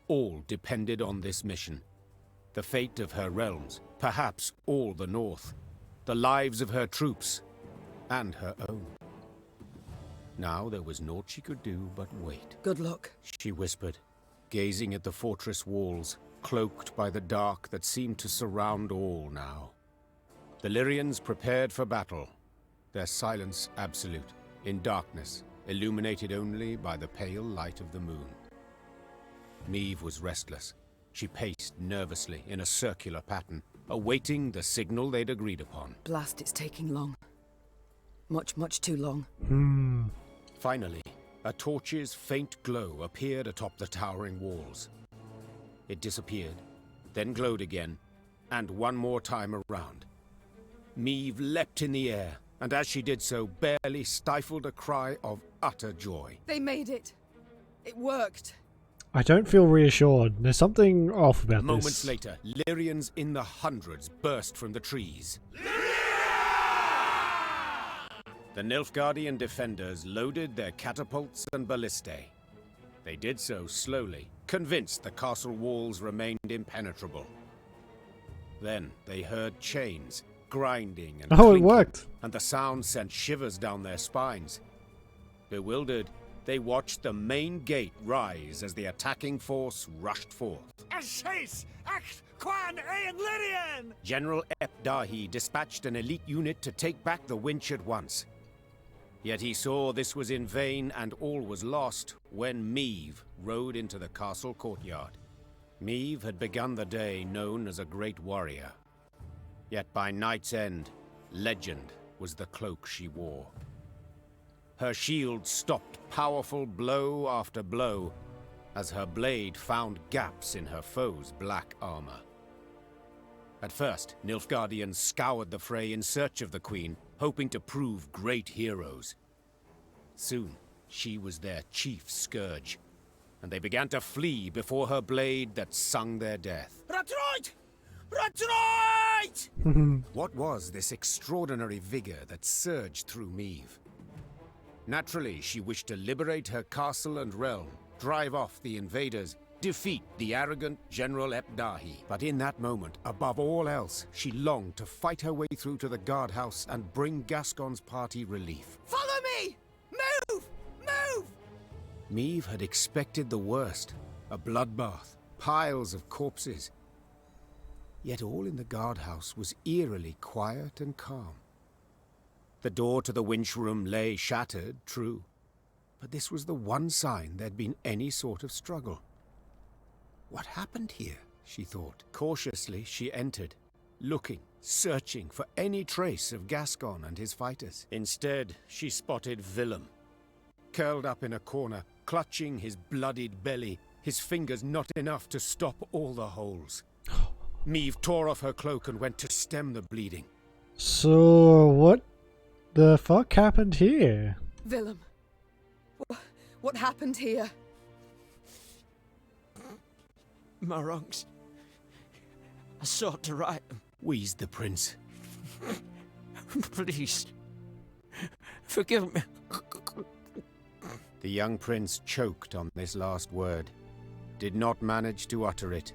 All depended on this mission. The fate of her realms, perhaps all the North, the lives of her troops, and her own. Now there was naught she could do but wait. Good luck, she whispered, gazing at the fortress walls, cloaked by the dark that seemed to surround all now. The Lyrians prepared for battle, their silence absolute, in darkness, illuminated only by the pale light of the moon. Maeve was restless, She paced nervously in a circular pattern, awaiting the signal they'd agreed upon. Blast, it's taking long. Much, much too long. Finally, a torch's faint glow appeared atop the towering walls. It disappeared, then glowed again, and one more time around. Meve leapt in the air, and as she did so, barely stifled a cry of utter joy. They made it. It worked. I don't feel reassured. There's something off about Moments this. later, Lyrians in the hundreds burst from the trees. The Nilfgaardian defenders loaded their catapults and ballistae. They did so slowly, convinced the castle walls remained impenetrable. Then they heard chains grinding and Oh, it clinking, worked! and the sound sent shivers down their spines. Bewildered, they watched the main gate rise as the attacking force rushed forth. General Epdahi dispatched an elite unit to take back the winch at once. Yet he saw this was in vain and all was lost when Meve rode into the castle courtyard. Meve had begun the day known as a great warrior. Yet by night's end, legend was the cloak she wore. Her shield stopped powerful blow after blow as her blade found gaps in her foe's black armor. At first, Nilfgaardians scoured the fray in search of the Queen, hoping to prove great heroes. Soon, she was their chief scourge, and they began to flee before her blade that sung their death. Retreat! Retreat! What was this extraordinary vigor that surged through Meve? Naturally, she wished to liberate her castle and realm, drive off the invaders, defeat the arrogant General Epdahi. But in that moment, above all else, she longed to fight her way through to the guardhouse and bring Gascon's party relief. Follow me! Move! Move! Meve had expected the worst, a bloodbath, piles of corpses. Yet all in the guardhouse was eerily quiet and calm. The door to the winch room lay shattered, true, but this was the one sign there'd been any sort of struggle. What happened here? She thought. Cautiously, she entered, looking, searching for any trace of Gascon and his fighters. Instead, she spotted Willem, curled up in a corner, clutching his bloodied belly, his fingers not enough to stop all the holes. Meve tore off her cloak and went to stem the bleeding. So, what the fuck happened here? Willem, what happened here? My wrongs. I sought to right them. Wheezed the prince. Please, forgive me. The young prince choked on this last word, did not manage to utter it,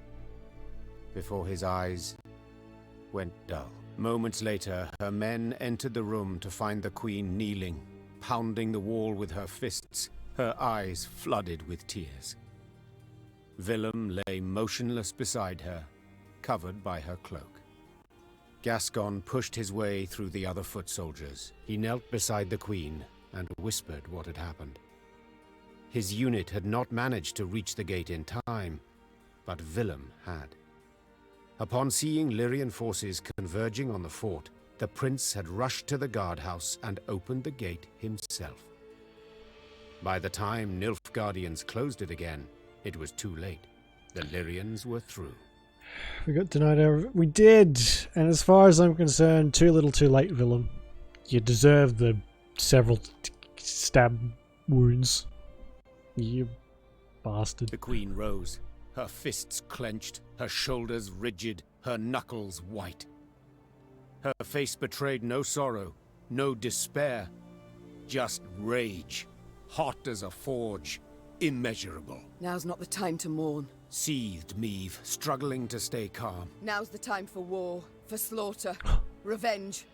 before his eyes went dull. Moments later, her men entered the room to find the queen kneeling, pounding the wall with her fists, her eyes flooded with tears. Willem lay motionless beside her, covered by her cloak. Gascon pushed his way through the other foot soldiers. He knelt beside the queen and whispered what had happened. His unit had not managed to reach the gate in time, but Willem had. Upon seeing Lyrian forces converging on the fort, the prince had rushed to the guardhouse and opened the gate himself. By the time Nilfgaardians closed it again, it was too late. The Lyrians were through. We got denied our... We did! And as far as I'm concerned, too little too late, Willem. You deserve the several stab wounds. You bastard. The queen rose, her fists clenched, her shoulders rigid, her knuckles white. Her face betrayed no sorrow, no despair, just rage, hot as a forge, immeasurable. Now's not the time to mourn. Seethed Meve, struggling to stay calm. Now's the time for war, for slaughter, revenge.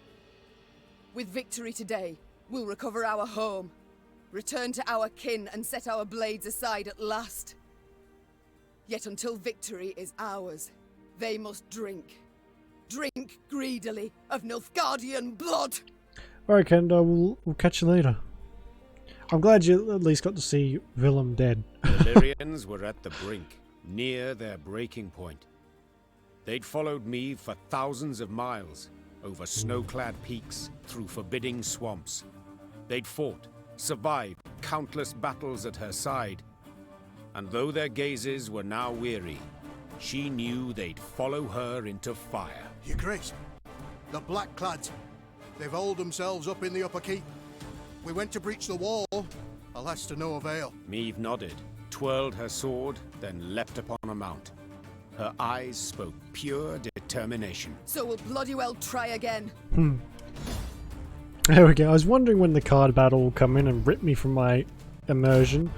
With victory today, we'll recover our home, return to our kin and set our blades aside at last. Yet until victory is ours, they must drink. Drink greedily of Nilfgaardian blood! Alright, Kendo, we'll catch you later. I'm glad you at least got to see Willem dead. The Lyrians were at the brink, near their breaking point. They'd followed me for thousands of miles, over snow-clad peaks, through forbidding swamps. They'd fought, survived countless battles at her side. And though their gazes were now weary, she knew they'd follow her into fire. Your Grace, the Blackclads. They've holed themselves up in the upper keep. We went to breach the wall, alas to no avail. Meve nodded, twirled her sword, then leapt upon a mount. Her eyes spoke pure determination. So we'll bloody well try again. There we go. I was wondering when the card battle will come in and rip me from my immersion.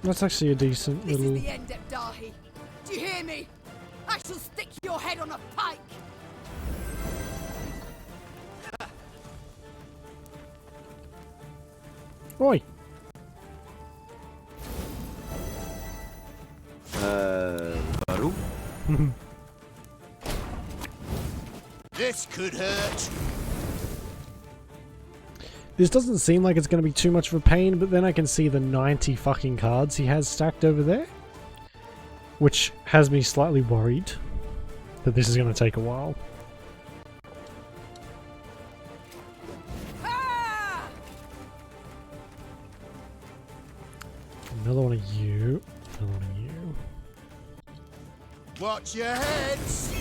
That's actually a decent This little... is the end, Dahi. Do you hear me? I shall stick your head on a pike. Oi! Baru? This could hurt. This doesn't seem like it's going to be too much of a pain, but then I can see the 90 fucking cards he has stacked over there, which has me slightly worried that this is going to take a while. Another one of you. Another one of you. Watch your heads.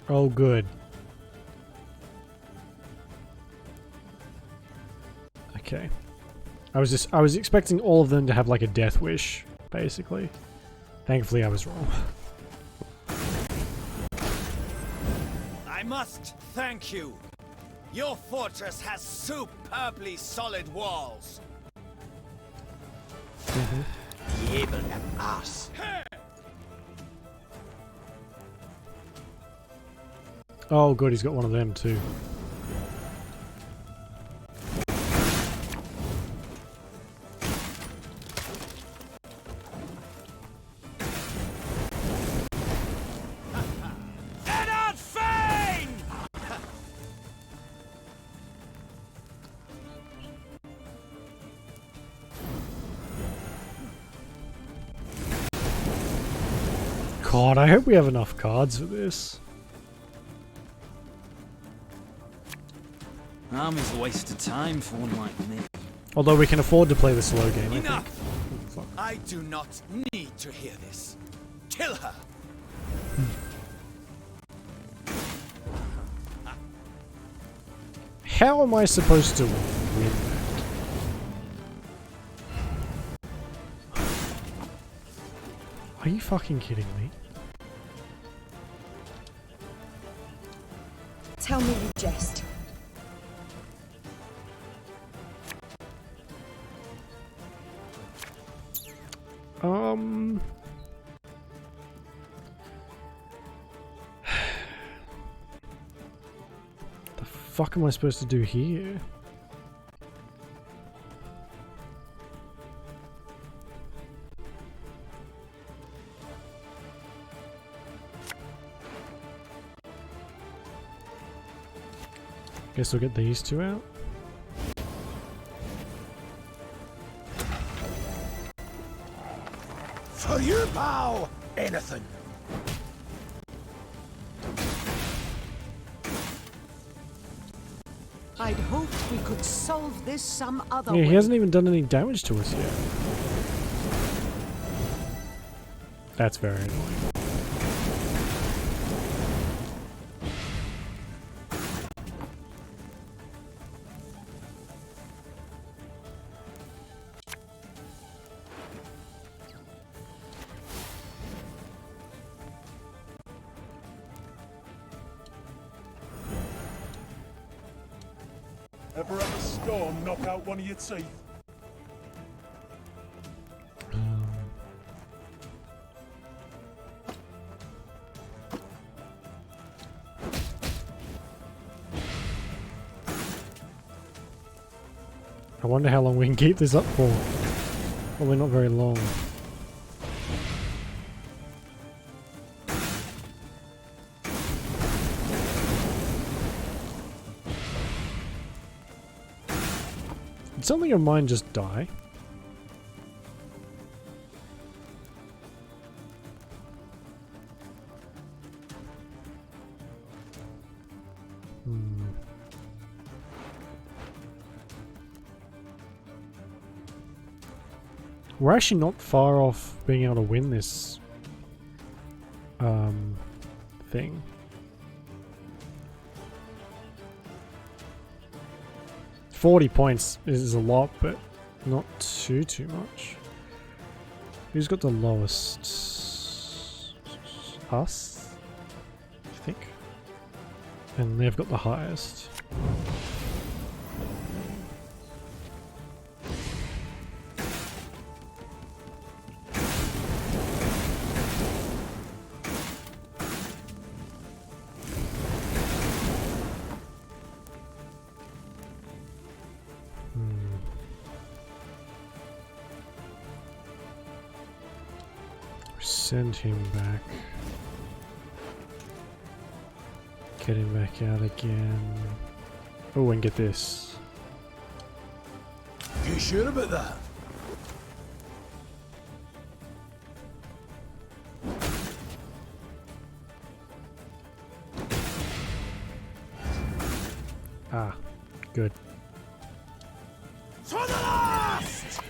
Oh, good. Okay. I was expecting all of them to have like a death wish, basically. Thankfully, I was wrong. I must thank you. Your fortress has superbly solid walls. Evil ass. Oh, good, he's got one of them too. God, I hope we have enough cards for this. Army's a waste of time for one like me. Although we can afford to play the slow game, I Enough! think. I do not need to hear this. Kill her! How am I supposed to win that? Are you fucking kidding me? Tell me you jest. The fuck am I supposed to do here? Guess we'll get these two out. For you, bow, anything. I'd hoped we could solve this some other Yeah, way. he hasn't even done any damage to us yet. That's very annoying. Ever have a storm knock out one of your teeth? I wonder how long we can keep this up for. Probably not very long. Did something of mine just die? We're actually not far off being able to win this thing. $40 points is a lot, but not too much. Who's got the lowest? Us, I think. And they've got the highest. Send him back. Get him back out again. Oh, and get this. You sure about that? Ah, good. To the last!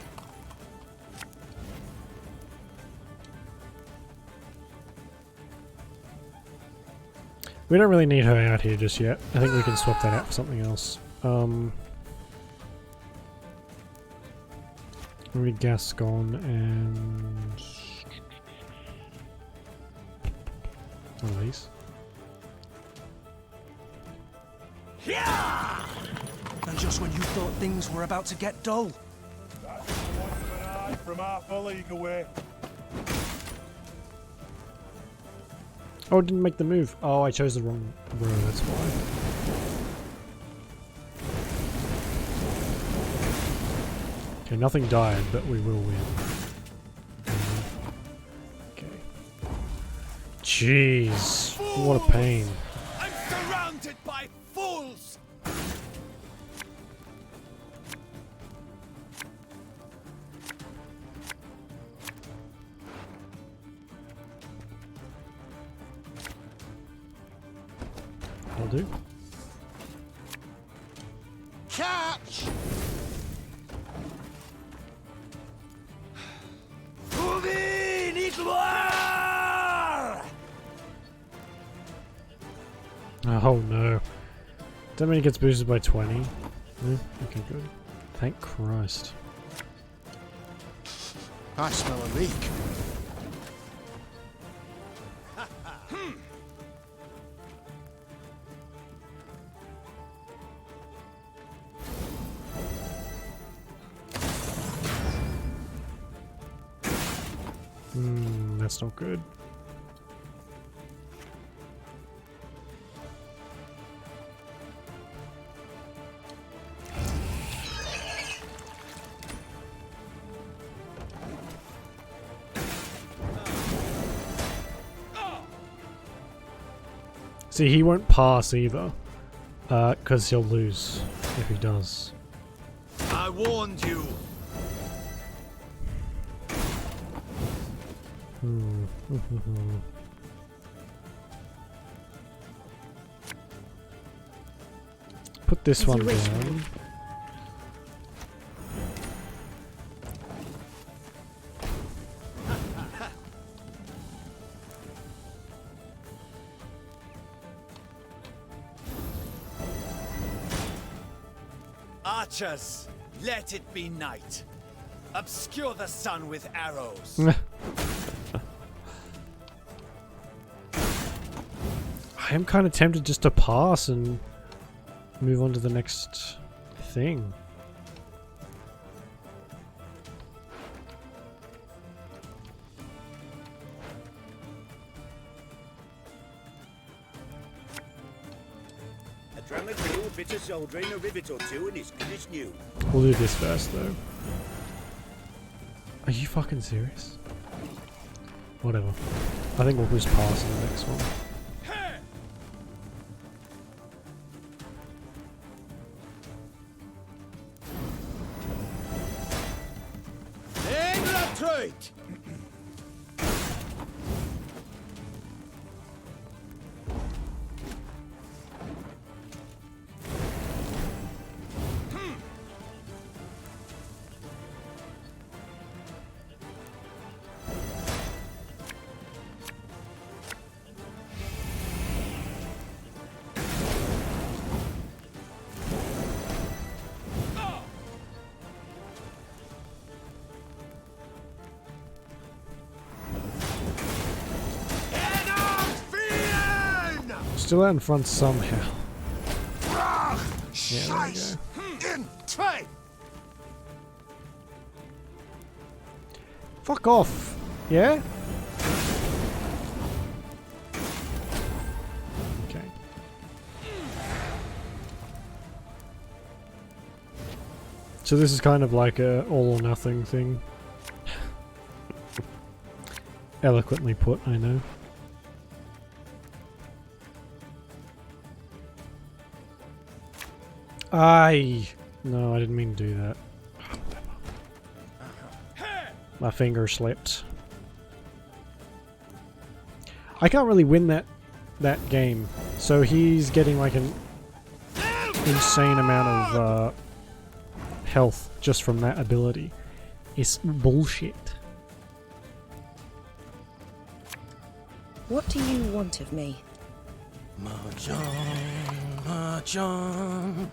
We don't really need her out here just yet. I think we can swap that out for something else. Maybe Gascon and one of these. Yeah! And just when you thought things were about to get dull. That's the one of an eye from half a league away. Oh, it didn't make the move. Oh, I chose the wrong row, that's why. Okay, nothing died, but we will win. Okay. Jeez, what a pain. I'm surrounded by fools! I'll do. Catch! Movie needs more! Oh no. That mean it gets boosted by 20? Okay, good. Thank Christ. I smell a leak. That's not good. See, he won't pass either, because he'll lose if he does. I warned you. Put this one down. Archers, let it be night. Obscure the sun with arrows. I am kind of tempted just to pass and move on to the next thing. A drum of grill, bit of soldering, a rivet or two, and it's good as new. We'll do this first, though. Are you fucking serious? Whatever. I think we'll just pass in the next one. Retreat! Still out in front somehow. Rah! Yeah, there we Scheiß! go. In zwei! Fuck off! Yeah? Okay. So this is kind of like a all or nothing thing. Eloquently put, I know. Aye! No, I didn't mean to do that. My finger slipped. I can't really win that game, so he's getting like an insane amount of health just from that ability. It's bullshit. What do you want of me? Mahjong, mahjong.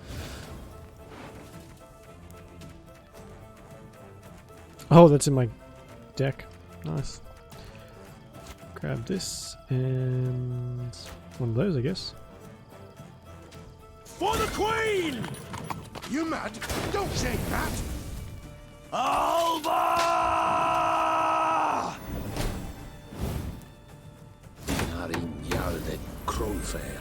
Oh, that's in my deck. Nice. Grab this and one of those, I guess. For the Queen! You mad? Don't say that! Alba! Narinjalde Crowfair.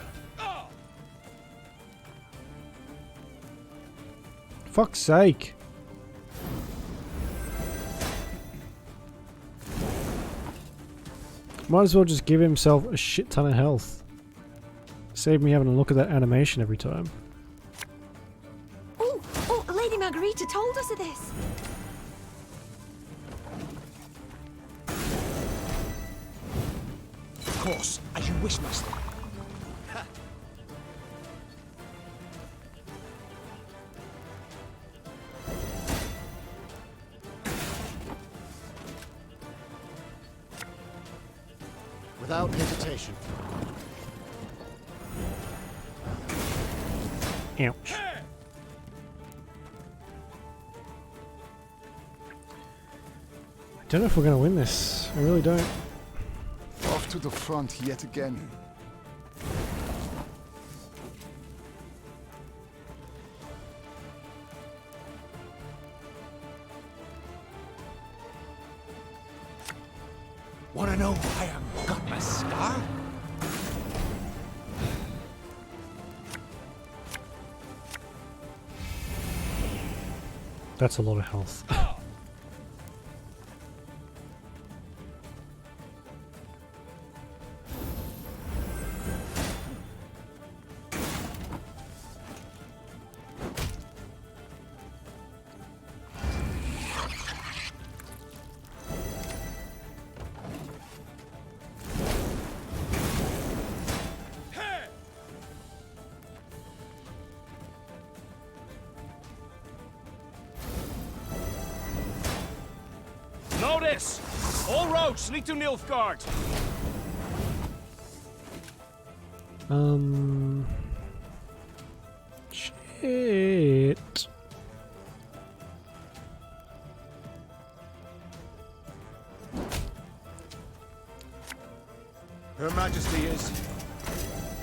Fuck's sake. Might as well just give himself a shit ton of health. Save me having a look at that animation every time. Oh, Lady Margarita told us of this. Of course, as you wish, master. Without hesitation. Ouch. I don't know if we're going to win this. I really don't. Off to the front yet again. Wanna know why I got my scar? That's a lot of health. Notice! All roads lead to Nilfgaard. Shit. Her Majesty is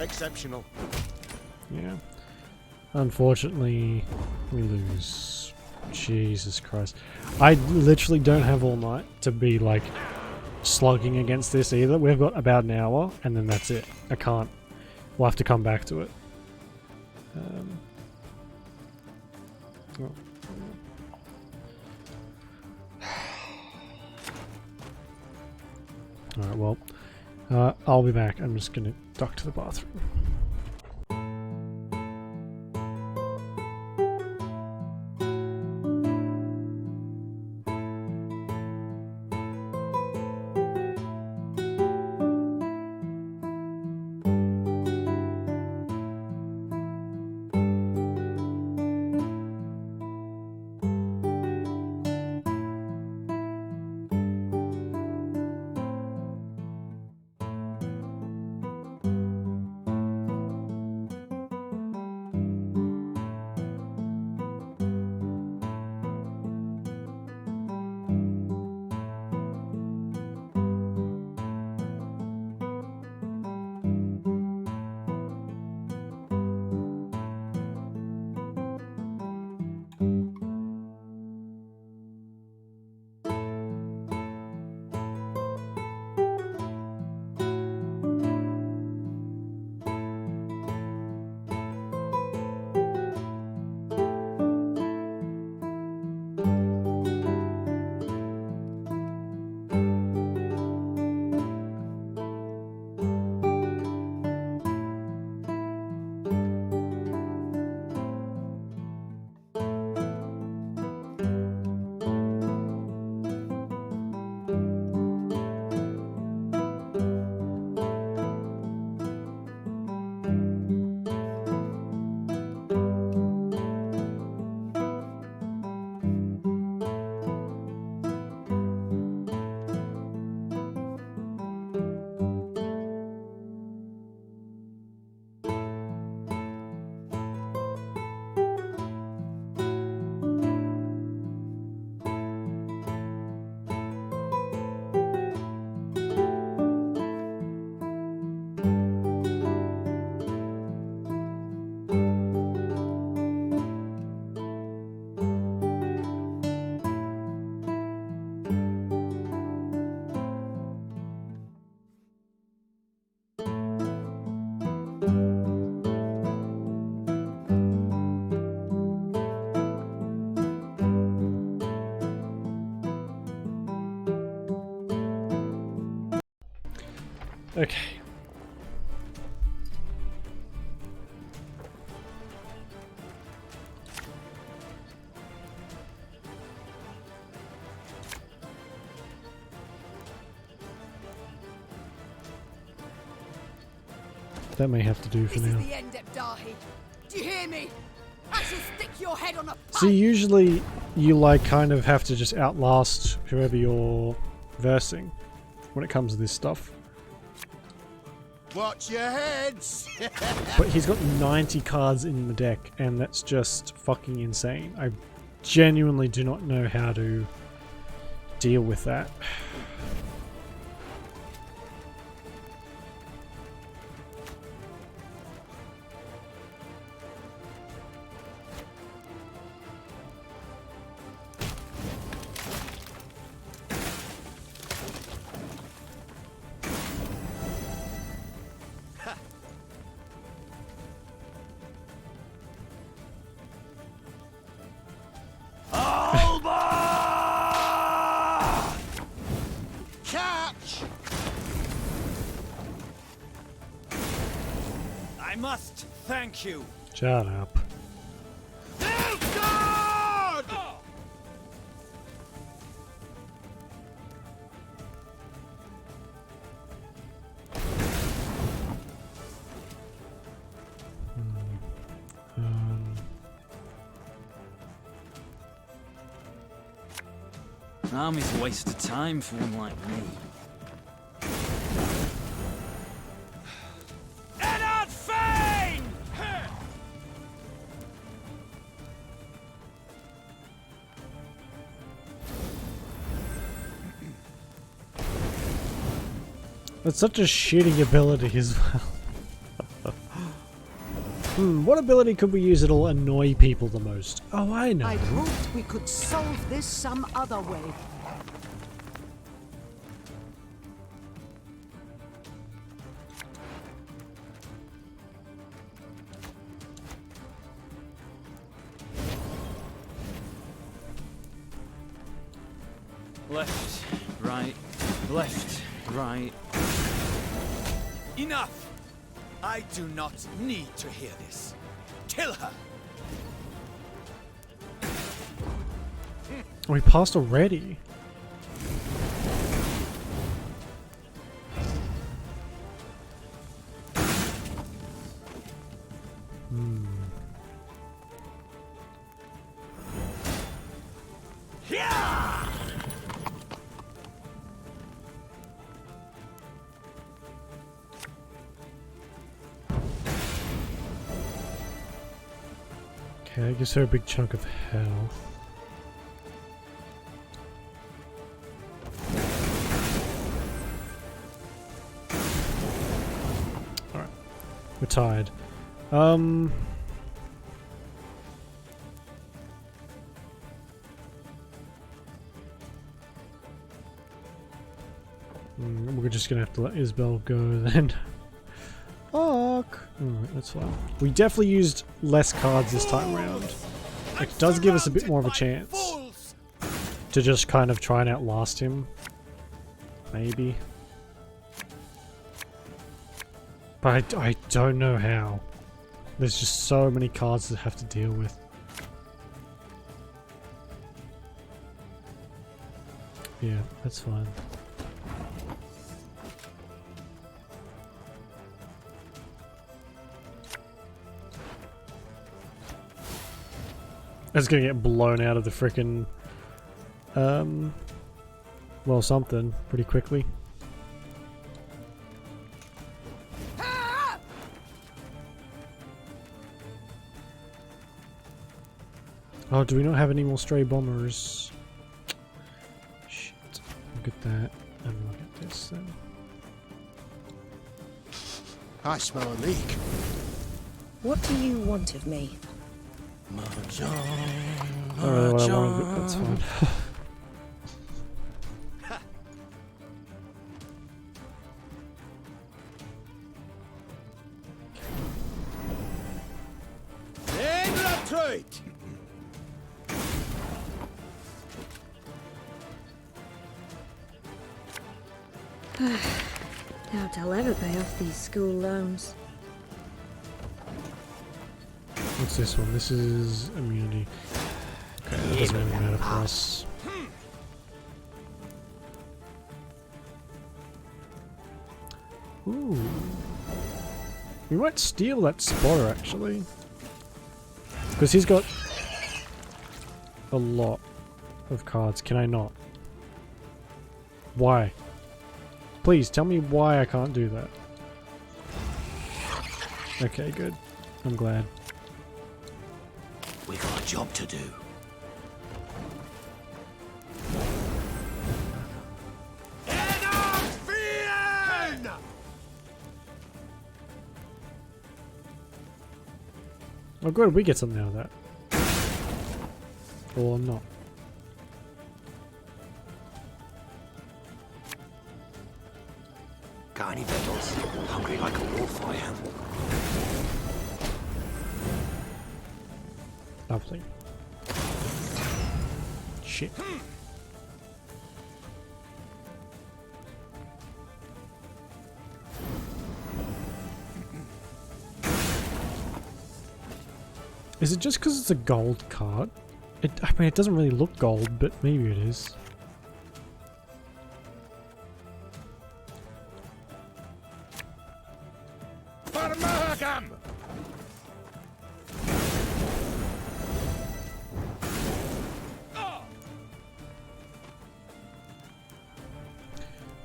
exceptional. Yeah. Unfortunately, we lose. Jesus Christ. I literally don't have all night to be, like, slugging against this either. We've got about an hour, and then that's it. I can't. We'll have to come back to it. Oh. Alright, well, I'll be back. I'm just gonna duck to the bathroom. Okay. That may have to do for This now. is the end, Ebdahi. Do you hear me? I shall stick your head on a So usually you like kind of have to just outlast whoever you're versing when it comes to this stuff. Watch your heads! But he's got 90 cards in the deck and that's just fucking insane. I genuinely do not know how to deal with that. Catch! I must thank you. Shut up. Nilfgaard! An army's a waste of time for one like me. Eddard Fane! That's such a shitty ability as well. What ability could we use that'll annoy people the most? Oh, I know. I'd hoped we could solve this some other way. Left, right, left, right. Enough! I do not need to hear this. Kill her! Oh, we passed already. Okay, gives her a big chunk of health. Alright. We're tied. We're just gonna have to let Isabel go then. Fuck! Alright, that's fine. We definitely used less cards this time around. It does give us a bit more of a chance to just kind of try and outlast him. Maybe. But I don't know how. There's just so many cards to have to deal with. Yeah, that's fine. It's gonna get blown out of the frickin' well, something pretty quickly. Oh, do we not have any more stray bombers? Shit. Look at that, and look at this then. I smell a leak. What do you want of me? Not really what I wanted, but that's fine. Doubt I'll ever pay off these school loans. What's this one? This is immunity. Okay, that doesn't really matter for us. Ooh. We might steal that spotter actually. Because he's got a lot of cards. Can I not? Why? Please tell me why I can't do that. Okay, good. I'm glad. We got a job to do. Oh good, we get something out of that. Or not. Got any victuals? Hungry like a wolf, I am. Lovely. Shit. Is it just because it's a gold card? I mean, it doesn't really look gold, but maybe it is.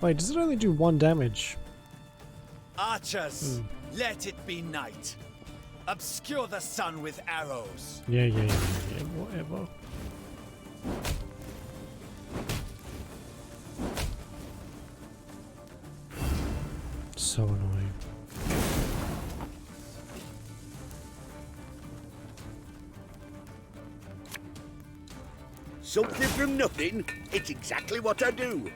Wait, does it only do 1 damage? Archers, let it be night. Obscure the sun with arrows. Yeah, whatever. So annoying. Something from nothing. It's exactly what I do.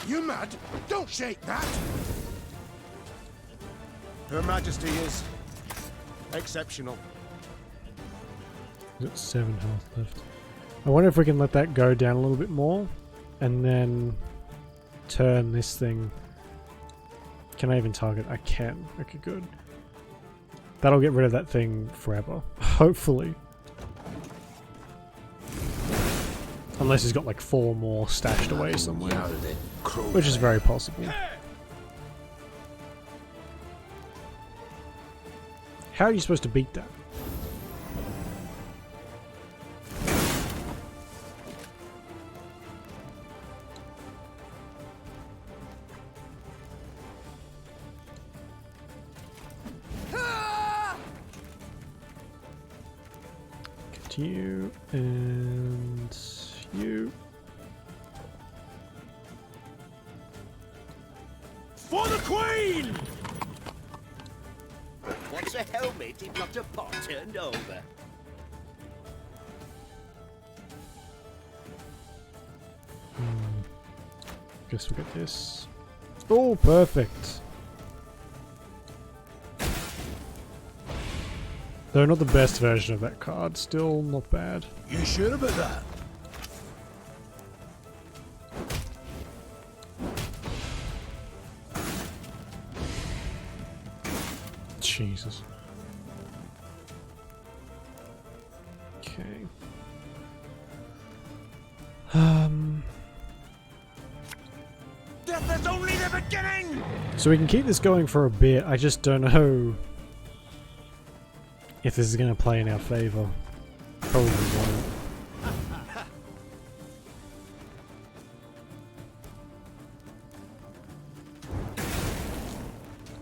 You mad? Don't shake that! Her Majesty is exceptional. We've got 7 health left. I wonder if we can let that go down a little bit more and then turn this thing. Can I even target? I can. Okay, good. That'll get rid of that thing forever. Hopefully. Unless he's got like 4 more stashed away somewhere. Which is very possible. How are you supposed to beat that? Get you and you. For the Queen! What's a helmet if not a pot turned over? Guess we'll get this. Oh, perfect. Though not the best version of that card, still not bad. You sure about that? Jesus. Okay. Death is only the beginning! So we can keep this going for a bit. I just don't know if this is going to play in our favor. Probably won't.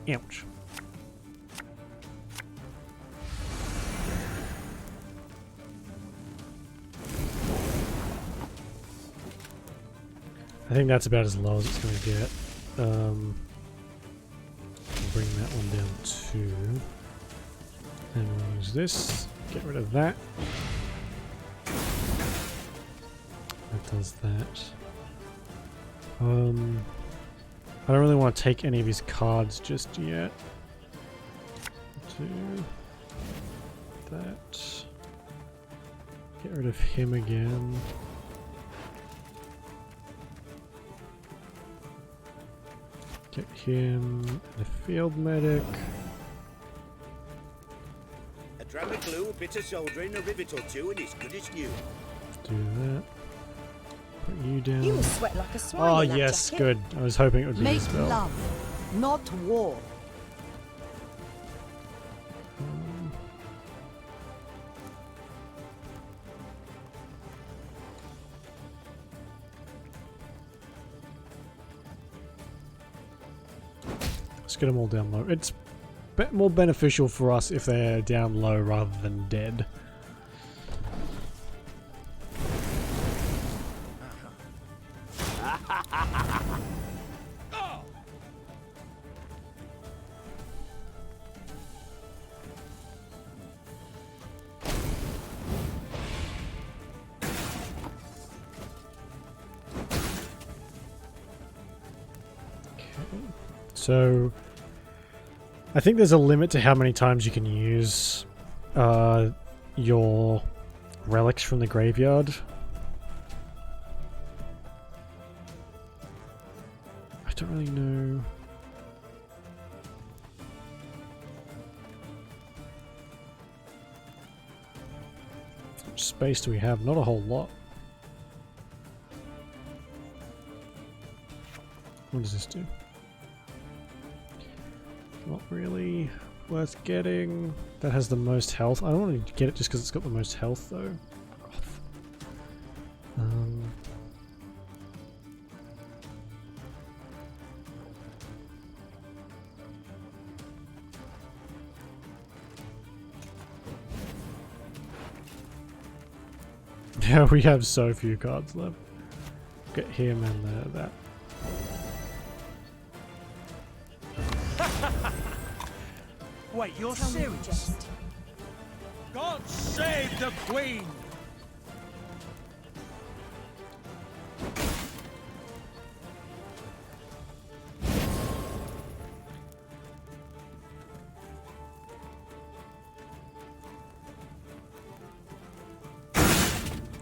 Ouch. I think that's about as low as it's going to get. I'll bring that one down to... And we'll use this. Get rid of that. That does that. I don't really want to take any of his cards just yet. 2. that. Get rid of him again. Get him and a field medic. A dram of glue, a bit of soldering, a rivet or two, and it's good as new. Do that. Put you down. You must sweat like a swine. Oh in that yes, jacket. good. I was hoping it would be Make this spell. love, not war. Let's get them all down low. It's more beneficial for us if they're down low rather than dead. So, I think there's a limit to how many times you can use your relics from the graveyard. I don't really know. How much space do we have? Not a whole lot. What does this do? Not really worth getting. That has the most health. I don't want to get it just because it's got the most health, though. Yeah, we have so few cards left. Get him and that. Wait, you're serious? God save the Queen!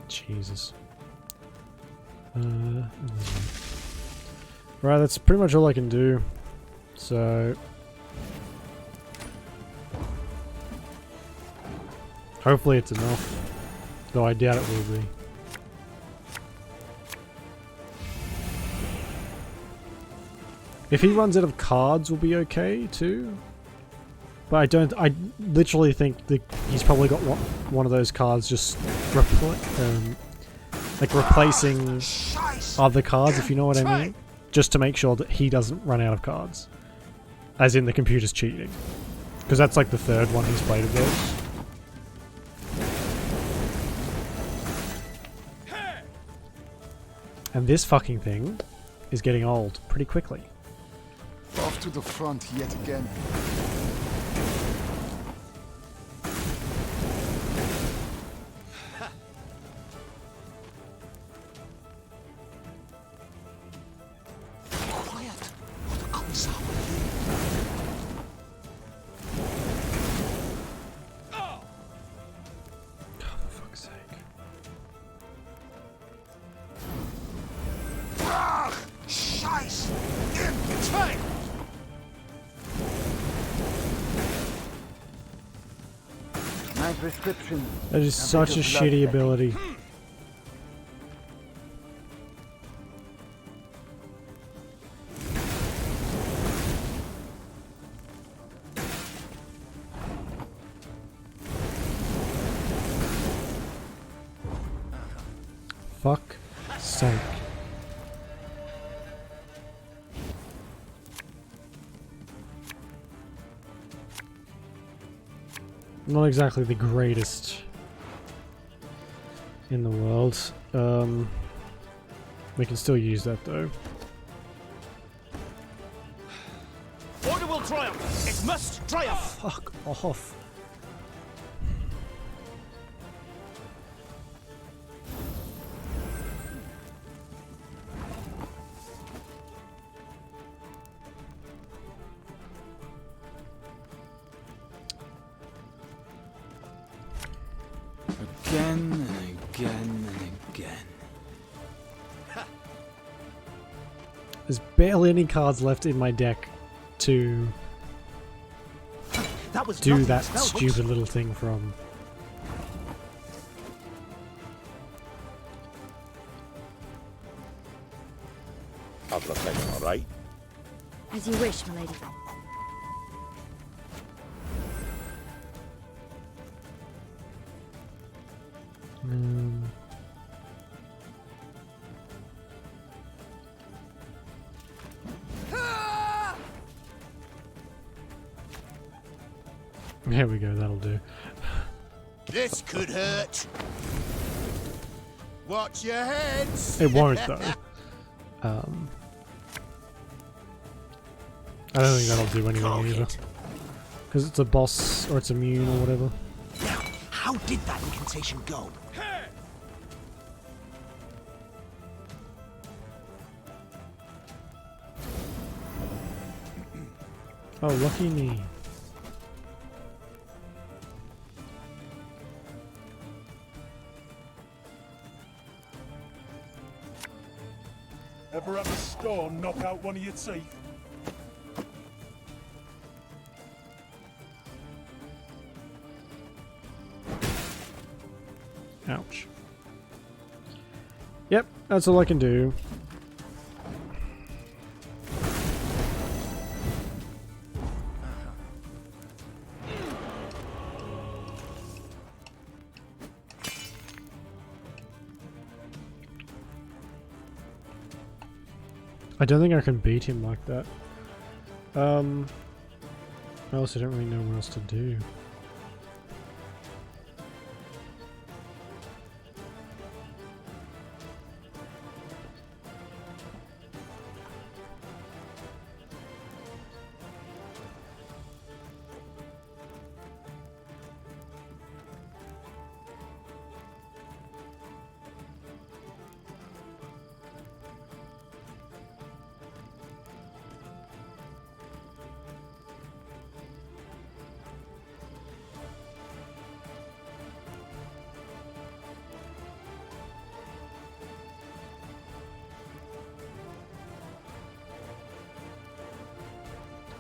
Jesus. Right, that's pretty much all I can do. So hopefully it's enough, though I doubt it will be. If he runs out of cards, we'll be okay too. But I literally think that he's probably got one of those cards just like replacing other cards, if you know what I mean. Just to make sure that he doesn't run out of cards. As in the computer's cheating. Because that's like the third one he's played of those. And this fucking thing is getting old pretty quickly. Off to the front yet again. Quiet. What comes out? For fuck's sake. Scheiß! In Zeit! My prescription. That is such a shitty ability. Fuck sake. Not exactly the greatest in the world. We can still use that though. Order will triumph! It must triumph! Fuck off. Again and again. There's barely any cards left in my deck to That was do nothing that to smell, stupid little thing from. I've looked like all right. As you wish, milady. There we go, that'll do. This could hurt. Watch your heads. It won't though. I don't think that'll do anything either. Because it's a boss, or it's immune, or whatever. How did that incantation go? Oh, lucky me. Ever have a stone knock out one of your teeth? Ouch. Yep, that's all I can do. I don't think I can beat him like that. I also don't really know what else to do.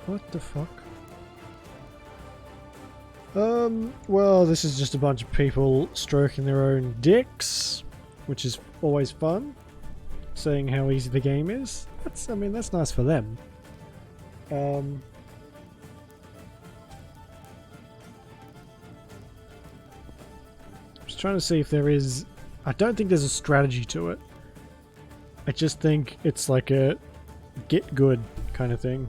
What the fuck? Well, this is just a bunch of people stroking their own dicks, which is always fun. Saying how easy the game is. I mean, that's nice for them. Just trying to see if there is... I don't think there's a strategy to it. I just think it's like a get good kind of thing.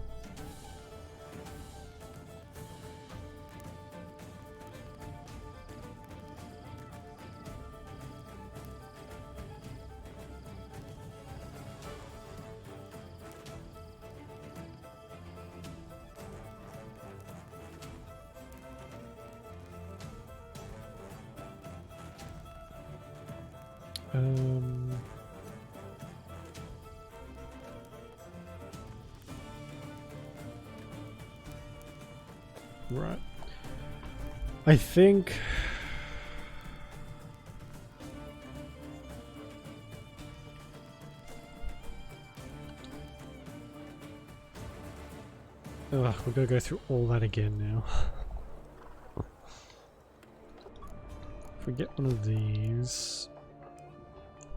Right. I think... Ugh, we're gonna go through all that again now. If we get one of these...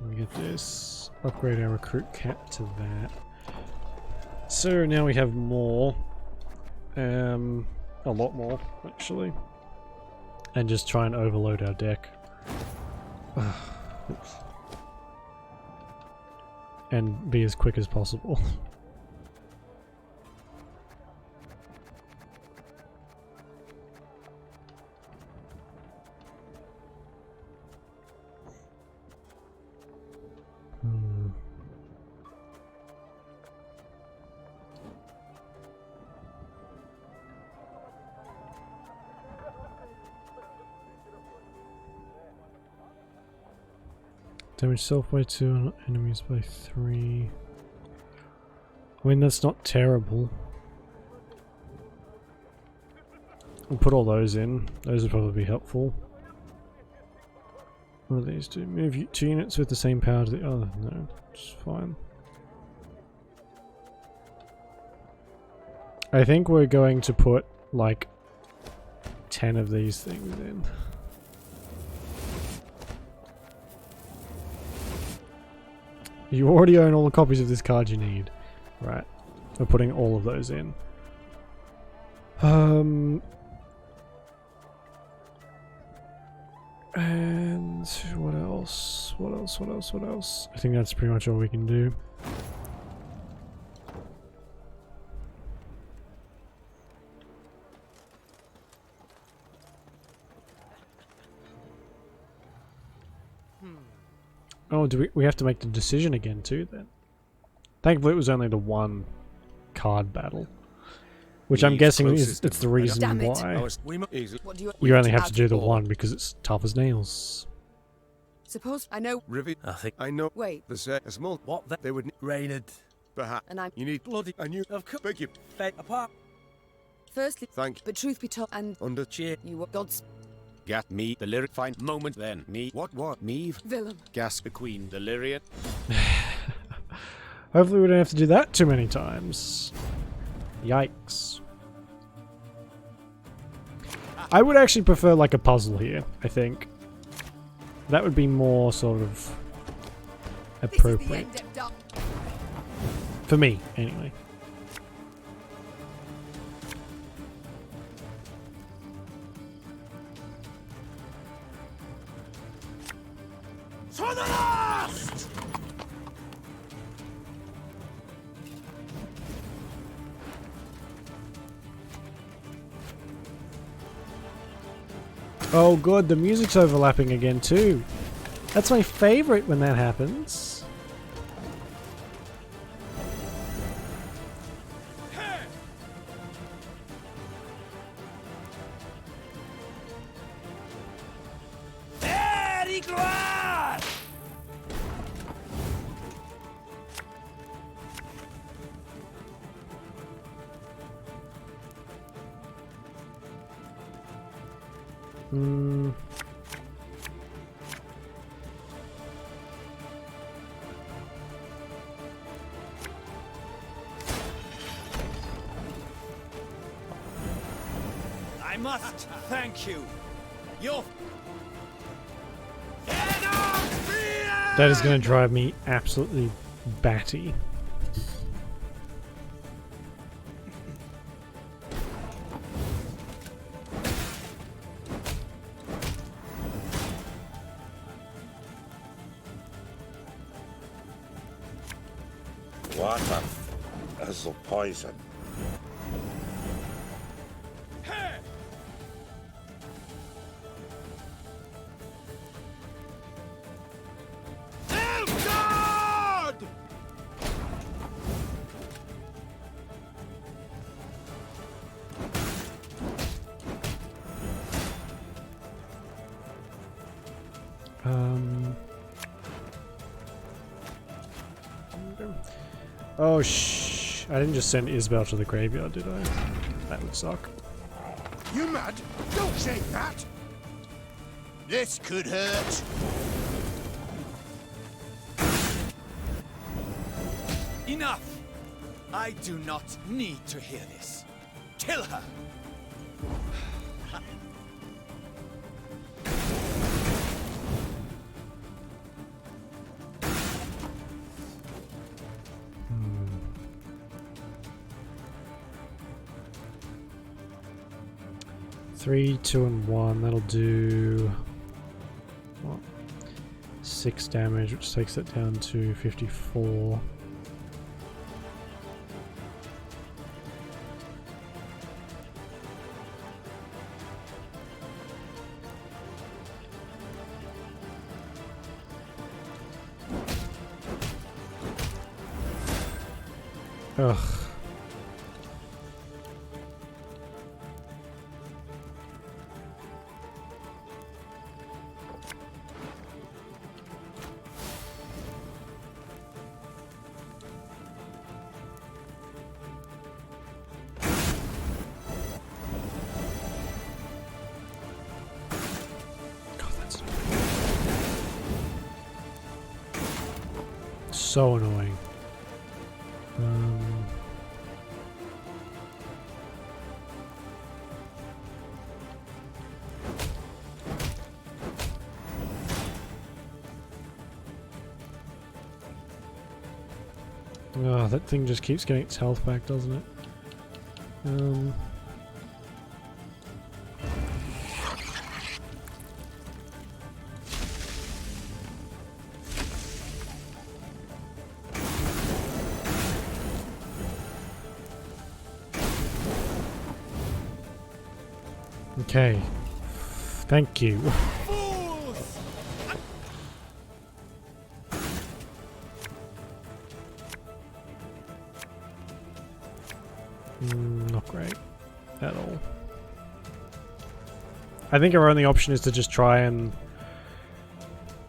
we get this. Upgrade our recruit cap to that. So now we have more. A lot more, actually. And just try and overload our deck. Oops. And be as quick as possible. Damage self by 2 and enemies by 3. I mean, that's not terrible. We'll put all those in. Those would probably be helpful. What do these do? Move 2 units with the same power to the other. No, it's fine. I think we're going to put like 10 of these things in. You already own all the copies of this card you need. Right. We're putting all of those in. And what else? What else? I think that's pretty much all we can do. Oh, do we have to make the decision again too then? Thankfully it was only the one card battle. Which I'm guessing is it's the reason why you only have to do the one because it's tough as nails. Suppose I know. Rivet. I know. Wait. The a small. What? They would. Raided. Perhaps. And I'm. You need bloody. And you. Of course. Beg you. Fed apart. Firstly. Thank you. But truth be told, and. Under cheer. You were God's. Gat me, the lyric. Fine moment then. Me. What? Me. Villain. Gas the queen, the lyrian. Hopefully we don't have to do that too many times. Yikes. I would actually prefer like a puzzle here, I think. That would be more sort of appropriate. For me, anyway. To the last! Oh good, the music's overlapping again too. That's my favorite when that happens. Very glad! I must thank you. You're... That is going to drive me absolutely batty. What as a poison. Oh I didn't just send Isabel to the graveyard, did I? That would suck. You mad? Don't say that! This could hurt. Enough! I do not need to hear this. Kill her! Three, 2, and 1. That'll do what? 6 damage, which takes it down to 54. Ugh. so annoying. Oh, that thing just keeps getting its health back, doesn't it? Okay. Thank you. Not great at all. I think our only option is to just try and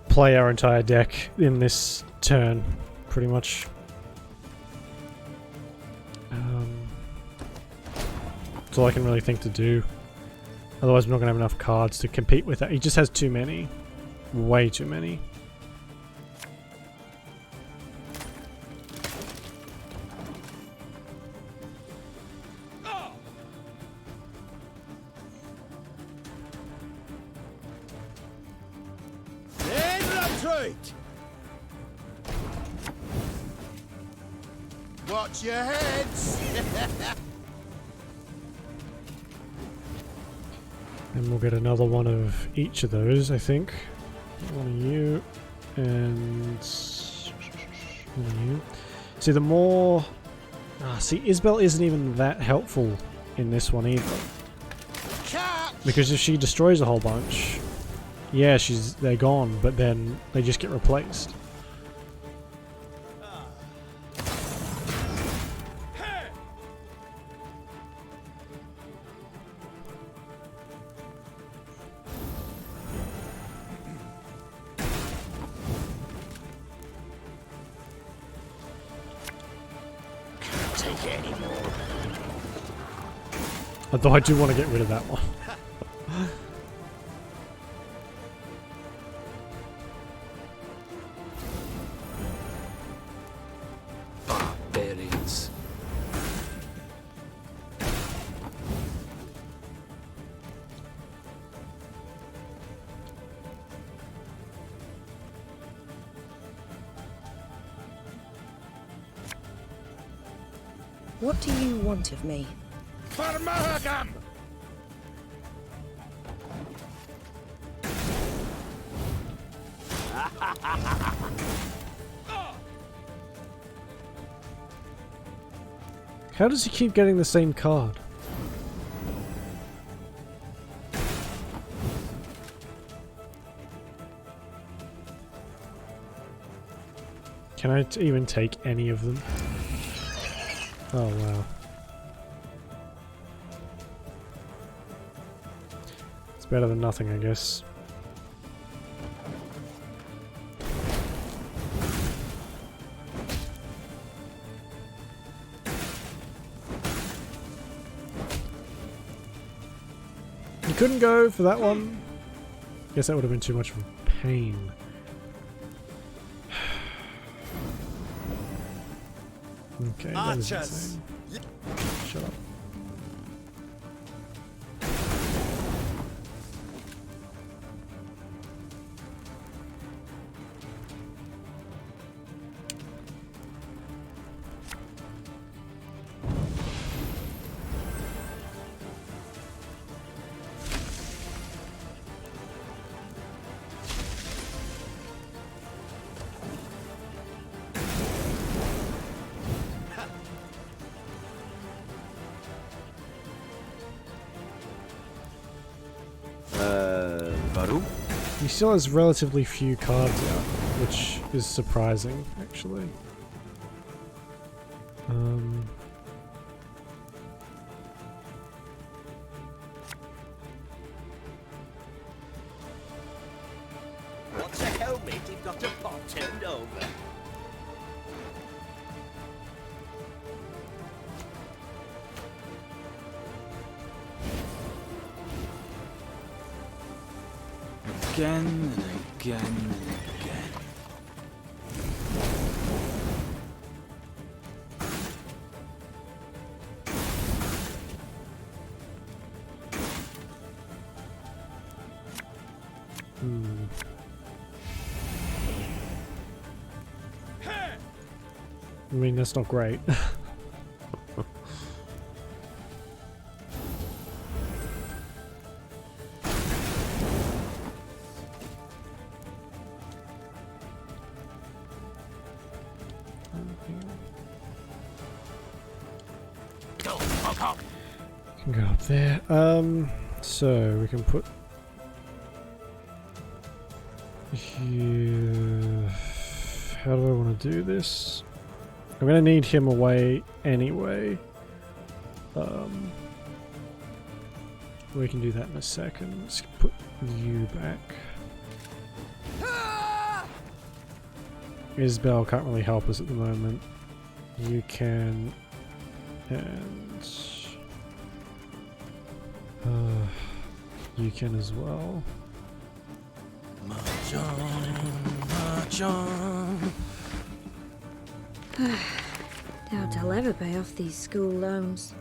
play our entire deck in this turn, pretty much. That's all I can really think to do. Otherwise I'm not going to have enough cards to compete with that. He just has too many. Way too many. Watch your heads! And we'll get another one of each of those, I think. One of you, and one of you. See, the more... see, Isabel isn't even that helpful in this one either. Because if she destroys a whole bunch, yeah, they're gone, but then they just get replaced. Although I do want to get rid of that one. Barbarians. What do you want of me? Farmahagam! How does he keep getting the same card? Can I even take any of them? Oh wow. It's better than nothing, I guess. You couldn't go for that one? Guess that would have been too much of a pain. Okay, that is insane. Shut up. He still has relatively few cards out, which is surprising, actually. What's a helmet if not a pot turned over? Again and again and again. I mean, that's not great. Can go up there. So we can put here. How do I want to do this? I'm gonna need him away anyway. We can do that in a second. Let's put you back. Isabel can't really help us at the moment. You can, and you can as well. March on, march on. Doubt I'll ever pay off these school loans.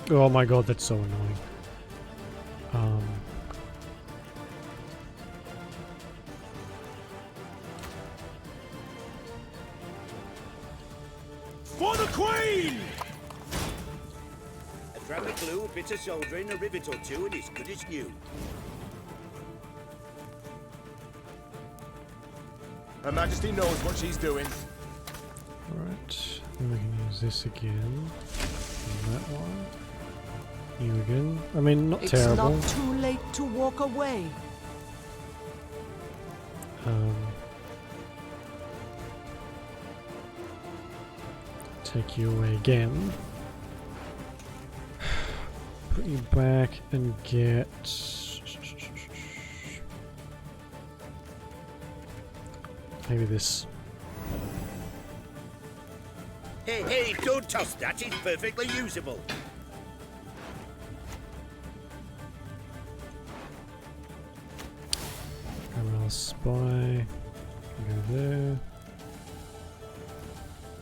Oh my god, that's so annoying. For the Queen! A dram of glue, a bit of soldering, a rivet or two, and it's good as new. Her Majesty knows what she's doing. Right, then we can use this again. And that one. You again. I mean, not terrible. It's not too late to walk away. Take you away again. Put you back and get... maybe this. Hey, hey, don't toss that, it's perfectly usable. I'll spy. Go there.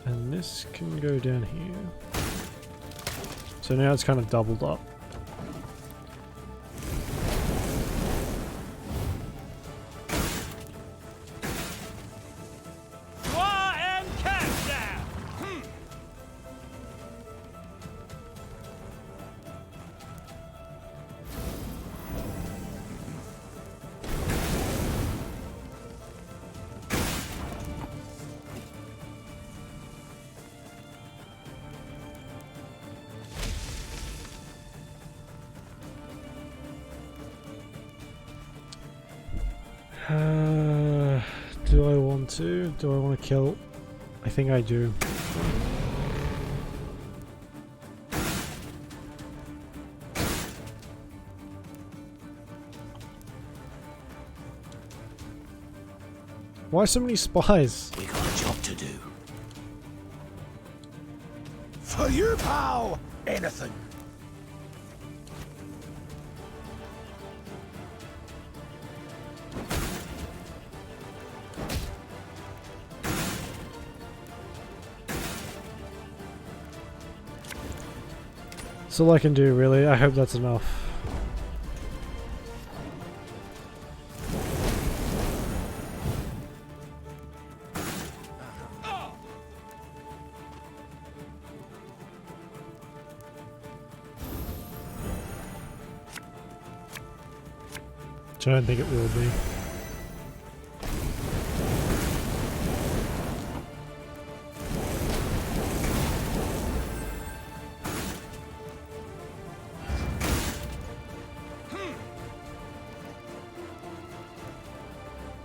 And this can go down here. So now it's kind of doubled up. Do I want to? Do I want to kill? I think I do. Why so many spies? We got a job to do. For you, pal! Anything. That's all I can do, really. I hope that's enough. Which I don't think it will be.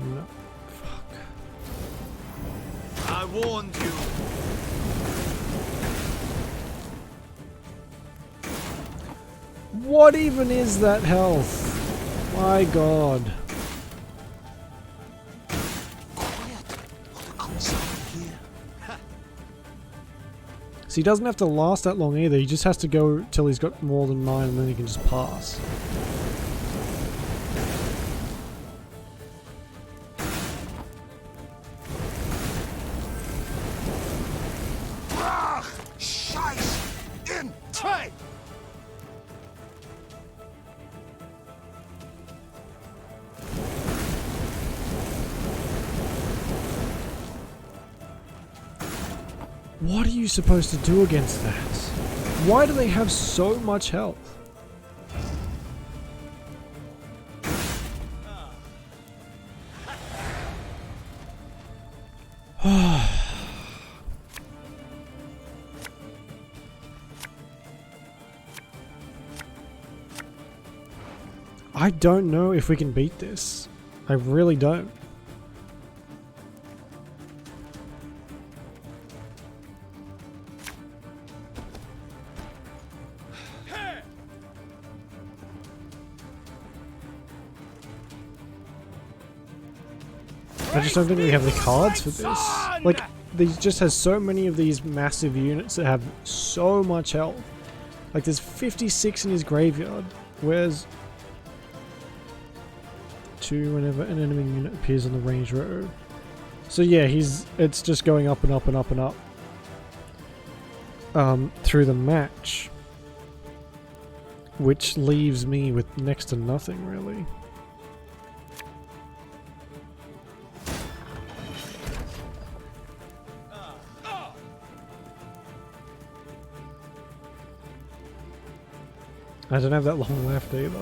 No. Fuck. I warned you. What even is that health? My god. So he doesn't have to last that long either, he just has to go till he's got more than 9 and then he can just pass. What are you supposed to do against that? Why do they have so much health? I don't know if we can beat this. I really don't. I just don't think we have the cards for this. Like, he just has so many of these massive units that have so much health. Like, there's 56 in his graveyard, whereas 2 whenever an enemy unit appears on the range row. So yeah, it's just going up and up and up and up through the match, which leaves me with next to nothing really. I don't have that long left either.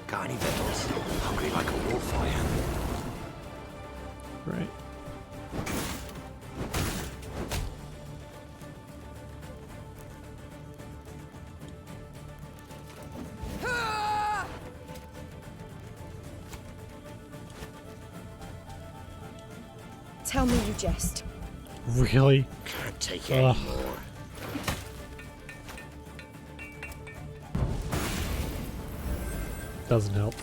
Got any victuals? Hungry like a wolf, I am. Right. Tell me you jest. Really? Can't take any more. Doesn't help.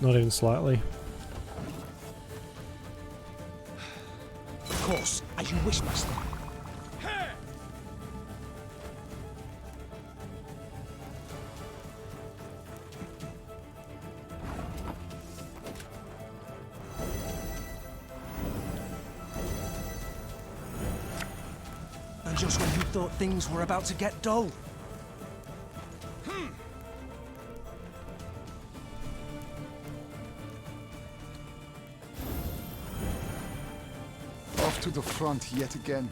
Not even slightly. Of course, as you wish, master. And just when you thought things were about to get dull. Off to the front yet again.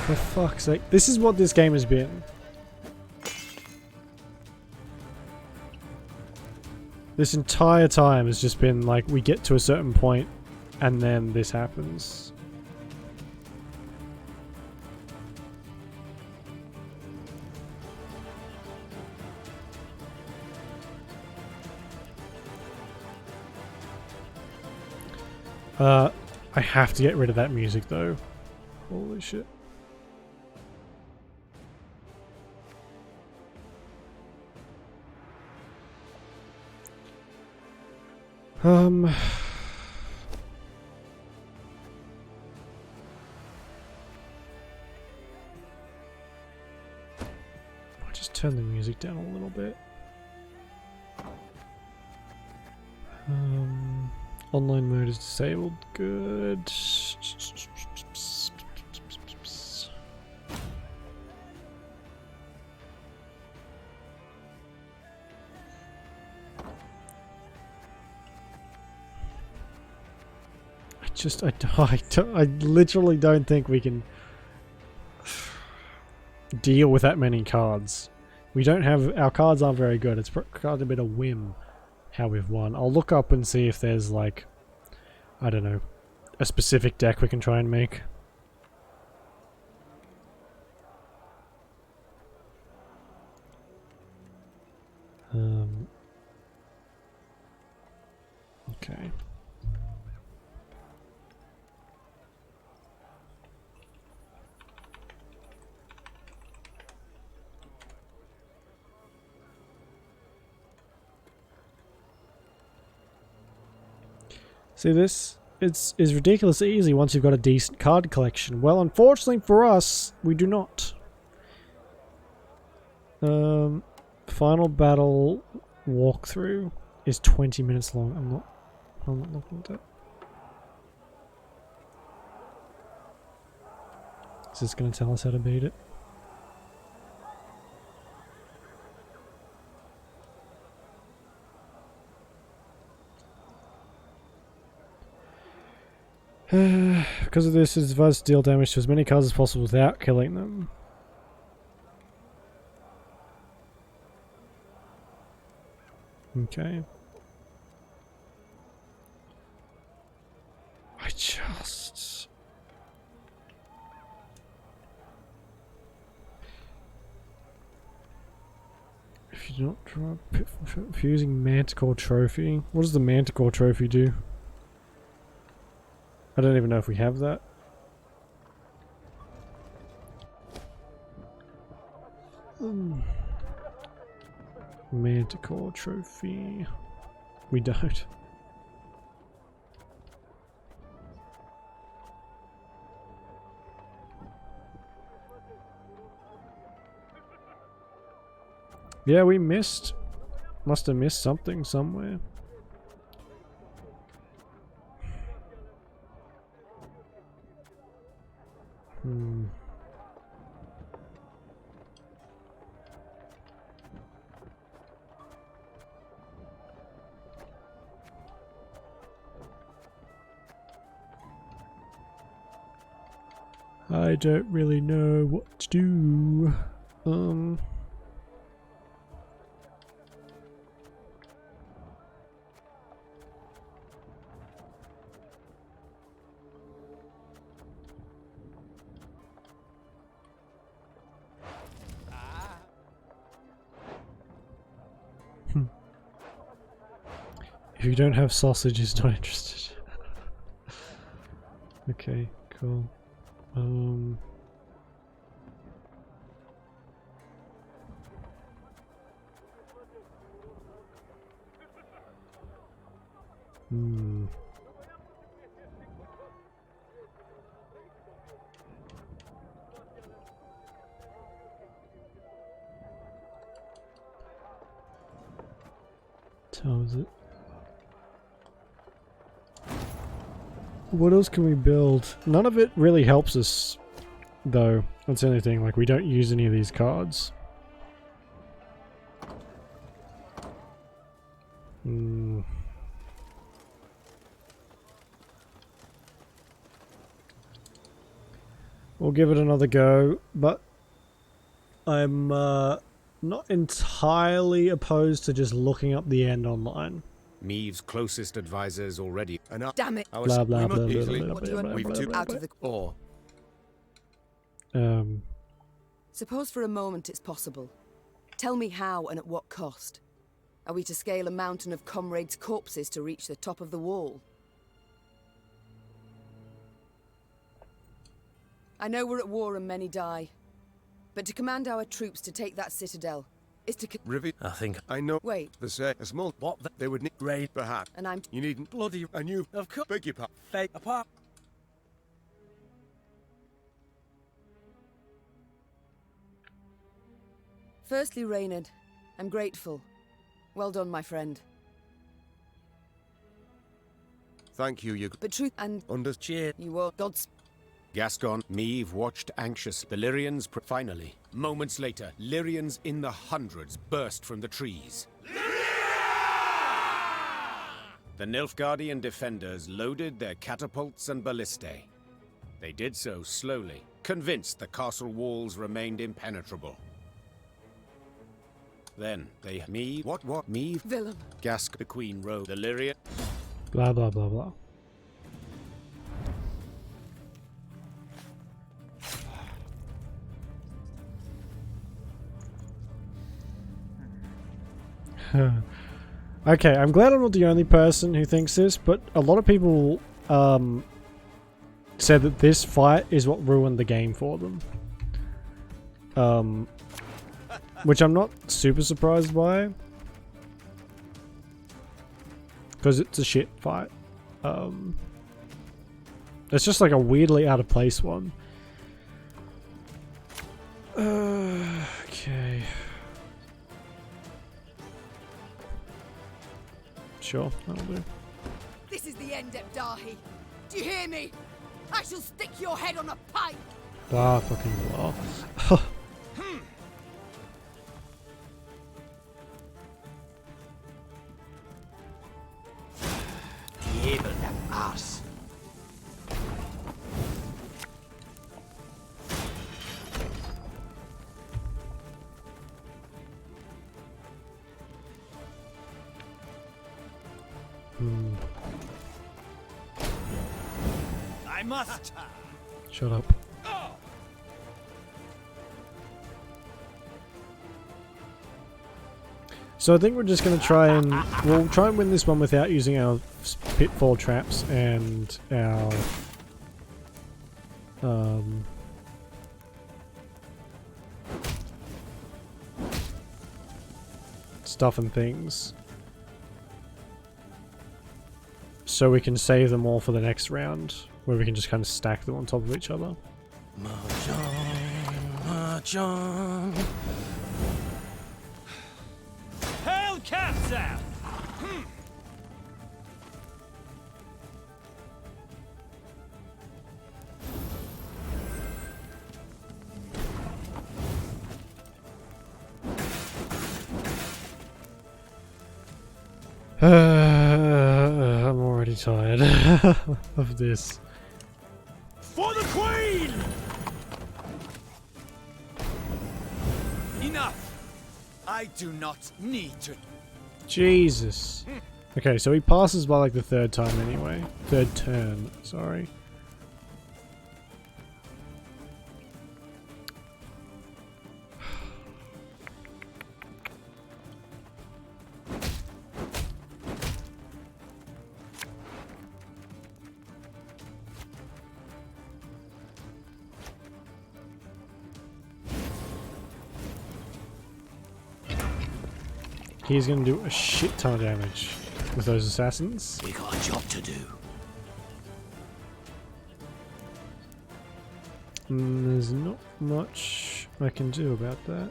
For fuck's sake. This is what this game has been. This entire time has just been like, we get to a certain point and then this happens. I have to get rid of that music though. Holy shit. I just turn the music down a little bit. Online mode is disabled. Good. I literally don't think we can deal with that many cards. We don't have, our cards aren't very good. It's kind of a bit of whim how we've won. I'll look up and see if there's like, I don't know, a specific deck we can try and make. Okay. See this? It's ridiculously easy once you've got a decent card collection. Well, unfortunately for us, we do not. Final battle walkthrough is 20 minutes long. I'm not I'm not looking at that. Is this going to tell us how to beat it? Because of this, it's advised to deal damage to as many cards as possible without killing them. Okay. I just... If you do not drop fusing Manticore Trophy. What does the Manticore Trophy do? I don't even know if we have that. Manticore Trophy. We don't. Yeah, we missed. Must have missed something somewhere. I don't really know what to do. If you don't have sausage, he's not interested. Okay, cool. Tells it. What else can we build? None of it really helps us, though. That's the only thing. Like, we don't use any of these cards. We'll give it another go, but I'm not entirely opposed to just looking up the end online. Meave's closest advisors already. Damn it! Blah blah blah blah blah We've took out of the or. Suppose for a moment it's possible. Tell me how and at what cost. Are we to scale a mountain of comrades' corpses to reach the top of the wall? I know we're at war and many die, but to command our troops to take that citadel is to Rivet. I think I know. Wait. The say a small what they would need raid perhaps. And I'm you needn't bloody and you of course beg your pardon. fake apart. Firstly, Reynard, I'm grateful. Well done, my friend. Thank you, you. But truth and cheer. You are God's. Gascon, Meave watched anxious. The Lyrians finally. Moments later, Lyrians in the hundreds burst from the trees. The Nilfgaardian defenders loaded their catapults and ballistae. They did so slowly, convinced the castle walls remained impenetrable. Then they Meave. What? Meave? Villain. Gask, the Queen rode. The Lyrian. Blah blah blah blah. Okay, I'm glad I'm not the only person who thinks this, but a lot of people said that this fight is what ruined the game for them. Which I'm not super surprised by. Because it's a shit fight. It's just like a weirdly out of place one. Okay. Sure, that'll do. the end, Ebdahi. Do you hear me? I shall stick your head on a pike. Ah, fucking law. Evil that ass. I must. Shut up. So I think we're just going to try and... We'll try and win this one without using our pitfall traps and our... stuff and things. So we can save them all for the next round, where we can just kind of stack them on top of each other. Mahjong. Hellcats out! I'm already tired of this. For the Queen! Enough! I do not need to. Jesus. Okay, so he passes by like the third time anyway. Third turn, sorry. He's gonna do a shit ton of damage with those assassins. We got a job to do. There's not much I can do about that.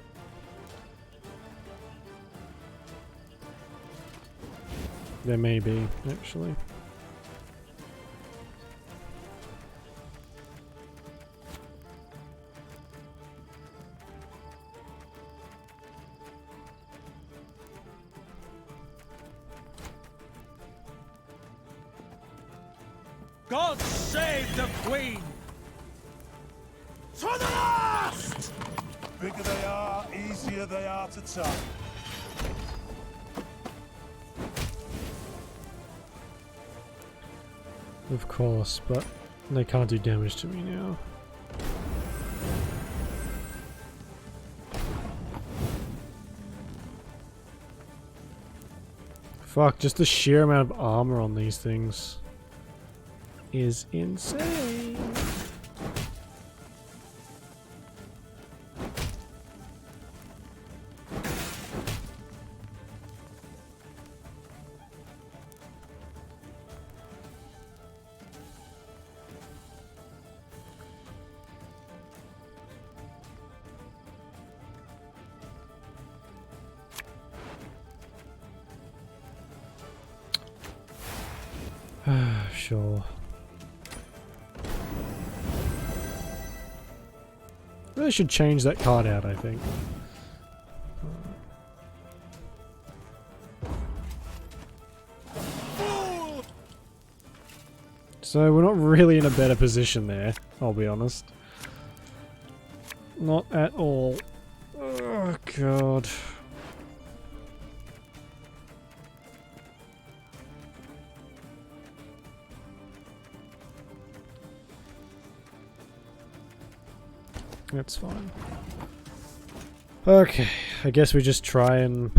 There may be, actually. God save the Queen! To the last! Bigger they are, easier they are to tie. Of course, but they can't do damage to me now. Fuck, just the sheer amount of armor on these things is insane. Sure. Really should change that card out, I think. So we're not really in a better position there, I'll be honest. Not at all. Oh god. That's fine. Okay, I guess we just try and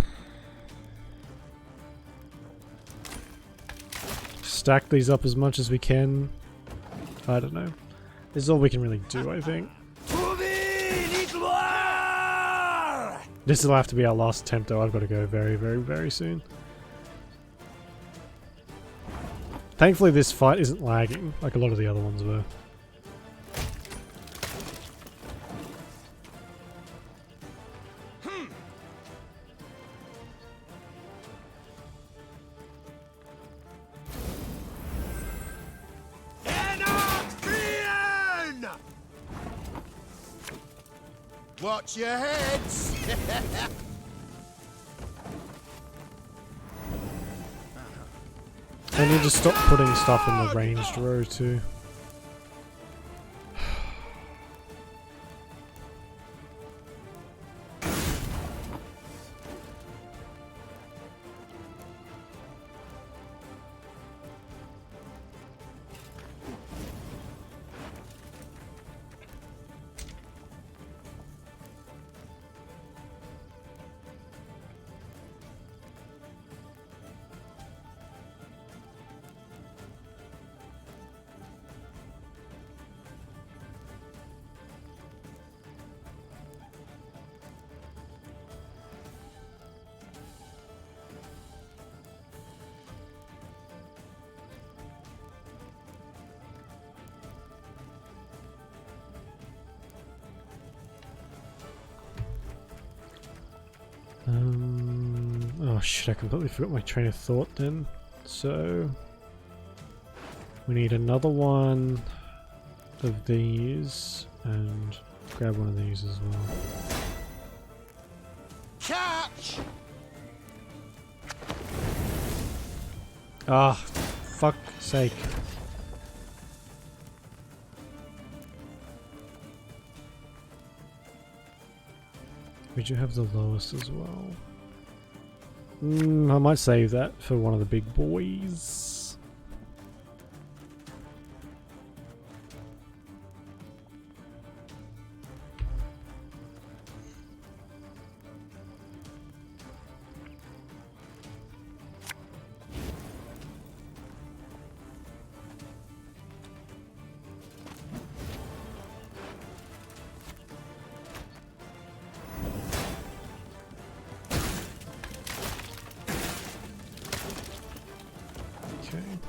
stack these up as much as we can. I don't know. This is all we can really do, I think. This will have to be our last attempt though. I've got to go very, very, very soon. Thankfully this fight isn't lagging like a lot of the other ones were. Watch your heads! I need to stop putting stuff in the ranged row too. Oh shit, I completely forgot my train of thought then. So we need another one of these and grab one of these as well. Catch! Ah, fuck's sake. We do have the lowest as well. I might save that for one of the big boys.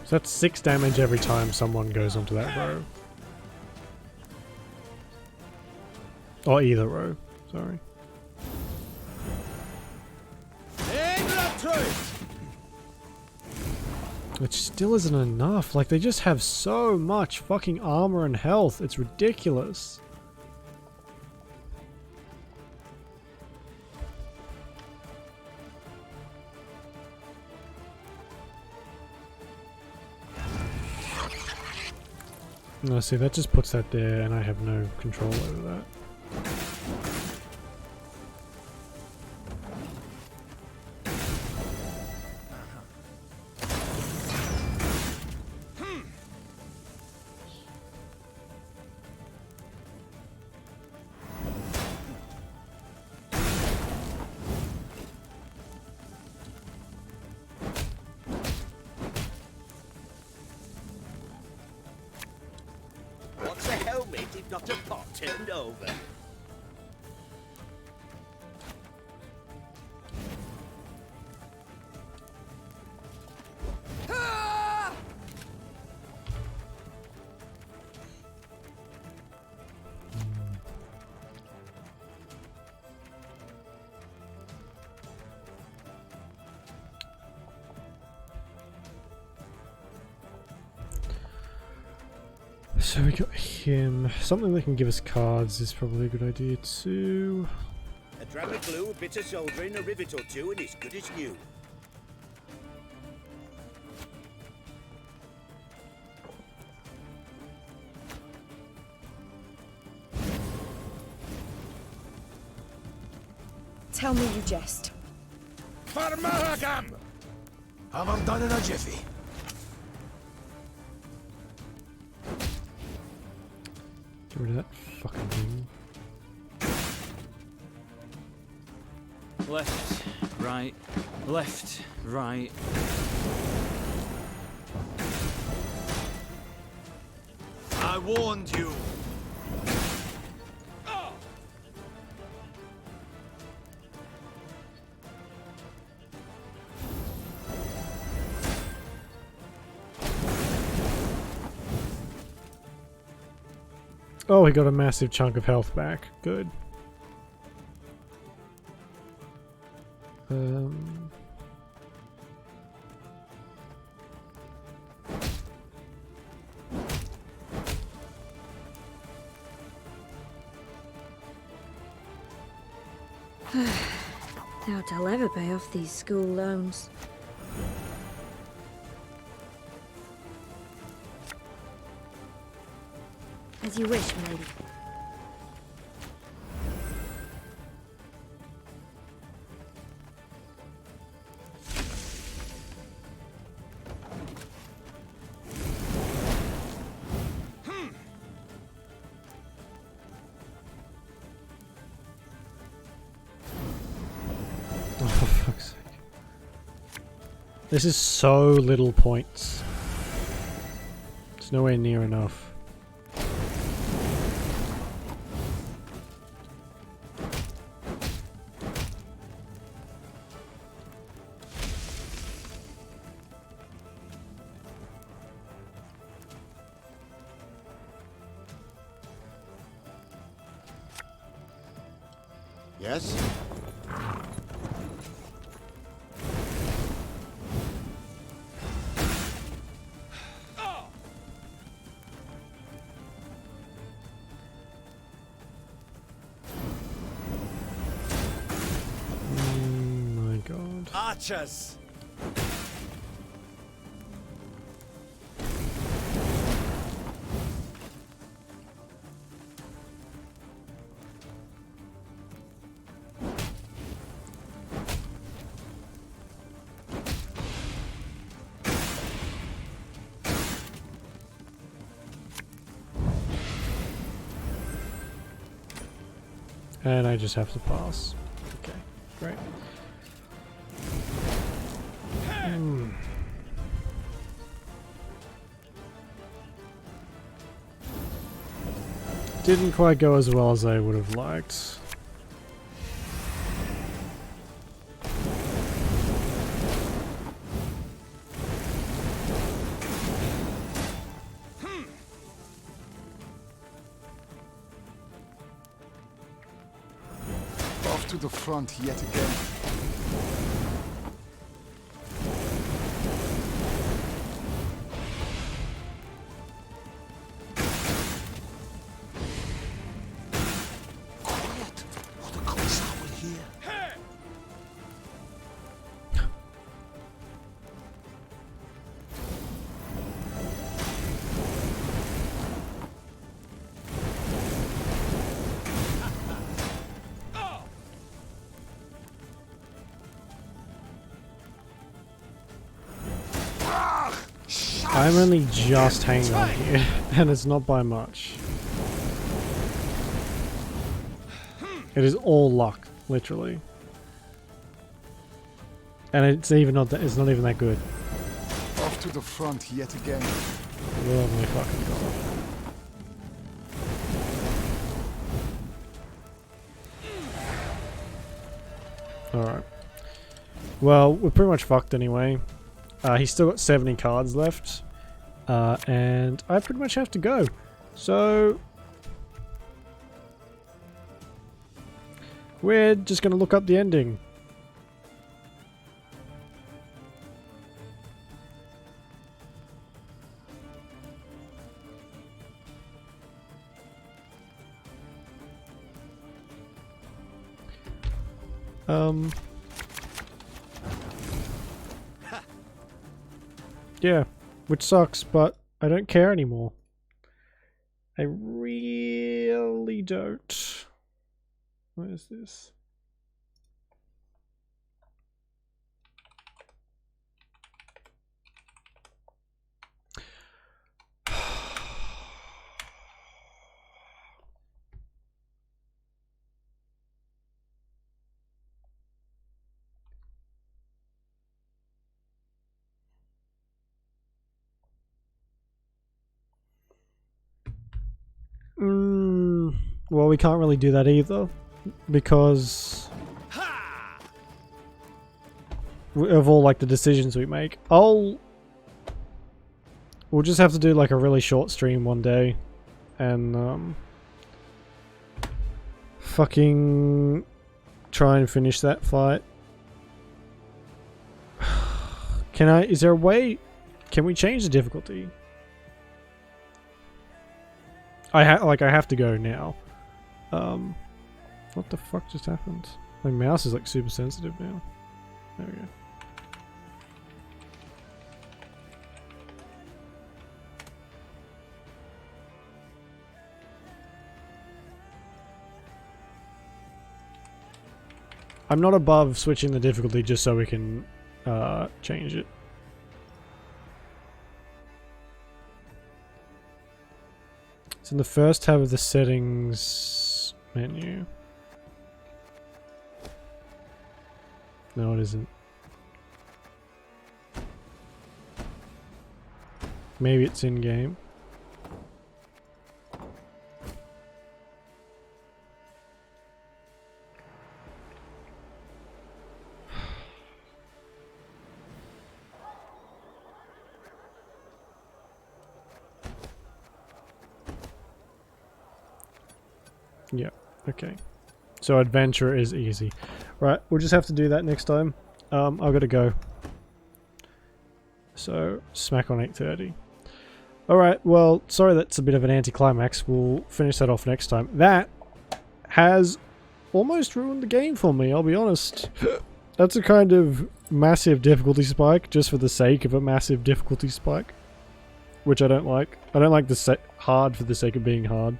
So that's 6 damage every time someone goes onto that row. Or either row, sorry. Which still isn't enough. Like, they just have so much fucking armor and health. It's ridiculous. No, see, that just puts that there and I have no control over that. What's a helmet if not a pot turned over? So we got him. Something that can give us cards is probably a good idea too. A dram of glue, a bit of soldering, a rivet or two, and it's good as new. Tell me you jest. For Mahagam! Have them done in a jiffy. Get rid of that fucking thing. Left, right, left, right. I warned you. Oh, he got a massive chunk of health back. Good. Doubt I'll ever pay off these school loans. As you wish, milady. Oh, for fuck's sake. This is so little points. It's nowhere near enough. Yes? My god. Archers! And I just have to pass. Okay, great. Didn't quite go as well as I would have liked. Off to the front yet again. Quiet, or the commissar will hear. I'm only just hanging on here, and it's not by much. It is all luck, literally. And it's even not that, it's not even that good. Off to the front yet again. Oh my fucking god. Alright. Well, we're pretty much fucked anyway. He's still got 70 cards left. And I pretty much have to go. So we're just going to look up the ending. Yeah, which sucks, but I don't care anymore. I really don't. What is this? Well, we can't really do that either, because of all like the decisions we make. We'll just have to do like a really short stream one day, and fucking try and finish that fight. Is there a way? Can we change the difficulty? I have to go now. What the fuck just happened? My mouse is like super sensitive now. There we go. I'm not above switching the difficulty just so we can change it. It's in the first tab of the settings menu. No, it isn't. Maybe it's in game. Yeah, okay. So adventure is easy. Right, we'll just have to do that next time. I've got to go. So, smack on 8:30. Alright, well, sorry that's a bit of an anticlimax. We'll finish that off next time. That has almost ruined the game for me, I'll be honest. That's a kind of massive difficulty spike, just for the sake of a massive difficulty spike. Which I don't like. I don't like the hard for the sake of being hard.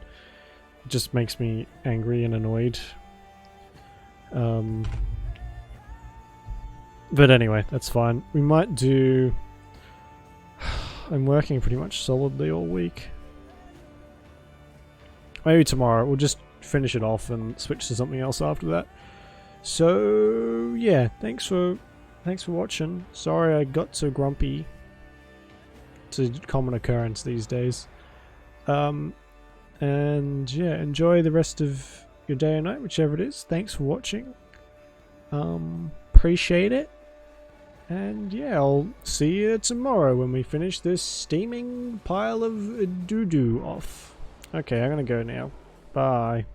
It just makes me angry and annoyed. But anyway, that's fine. We might do... I'm working pretty much solidly all week. Maybe tomorrow. We'll just finish it off and switch to something else after that. So, yeah. Thanks for watching. Sorry I got so grumpy. It's a common occurrence these days. And yeah, enjoy the rest of your day or night, whichever it is. Thanks for watching. Appreciate it. And yeah, I'll see you tomorrow when we finish this steaming pile of doo-doo off. Okay, I'm gonna go now. Bye.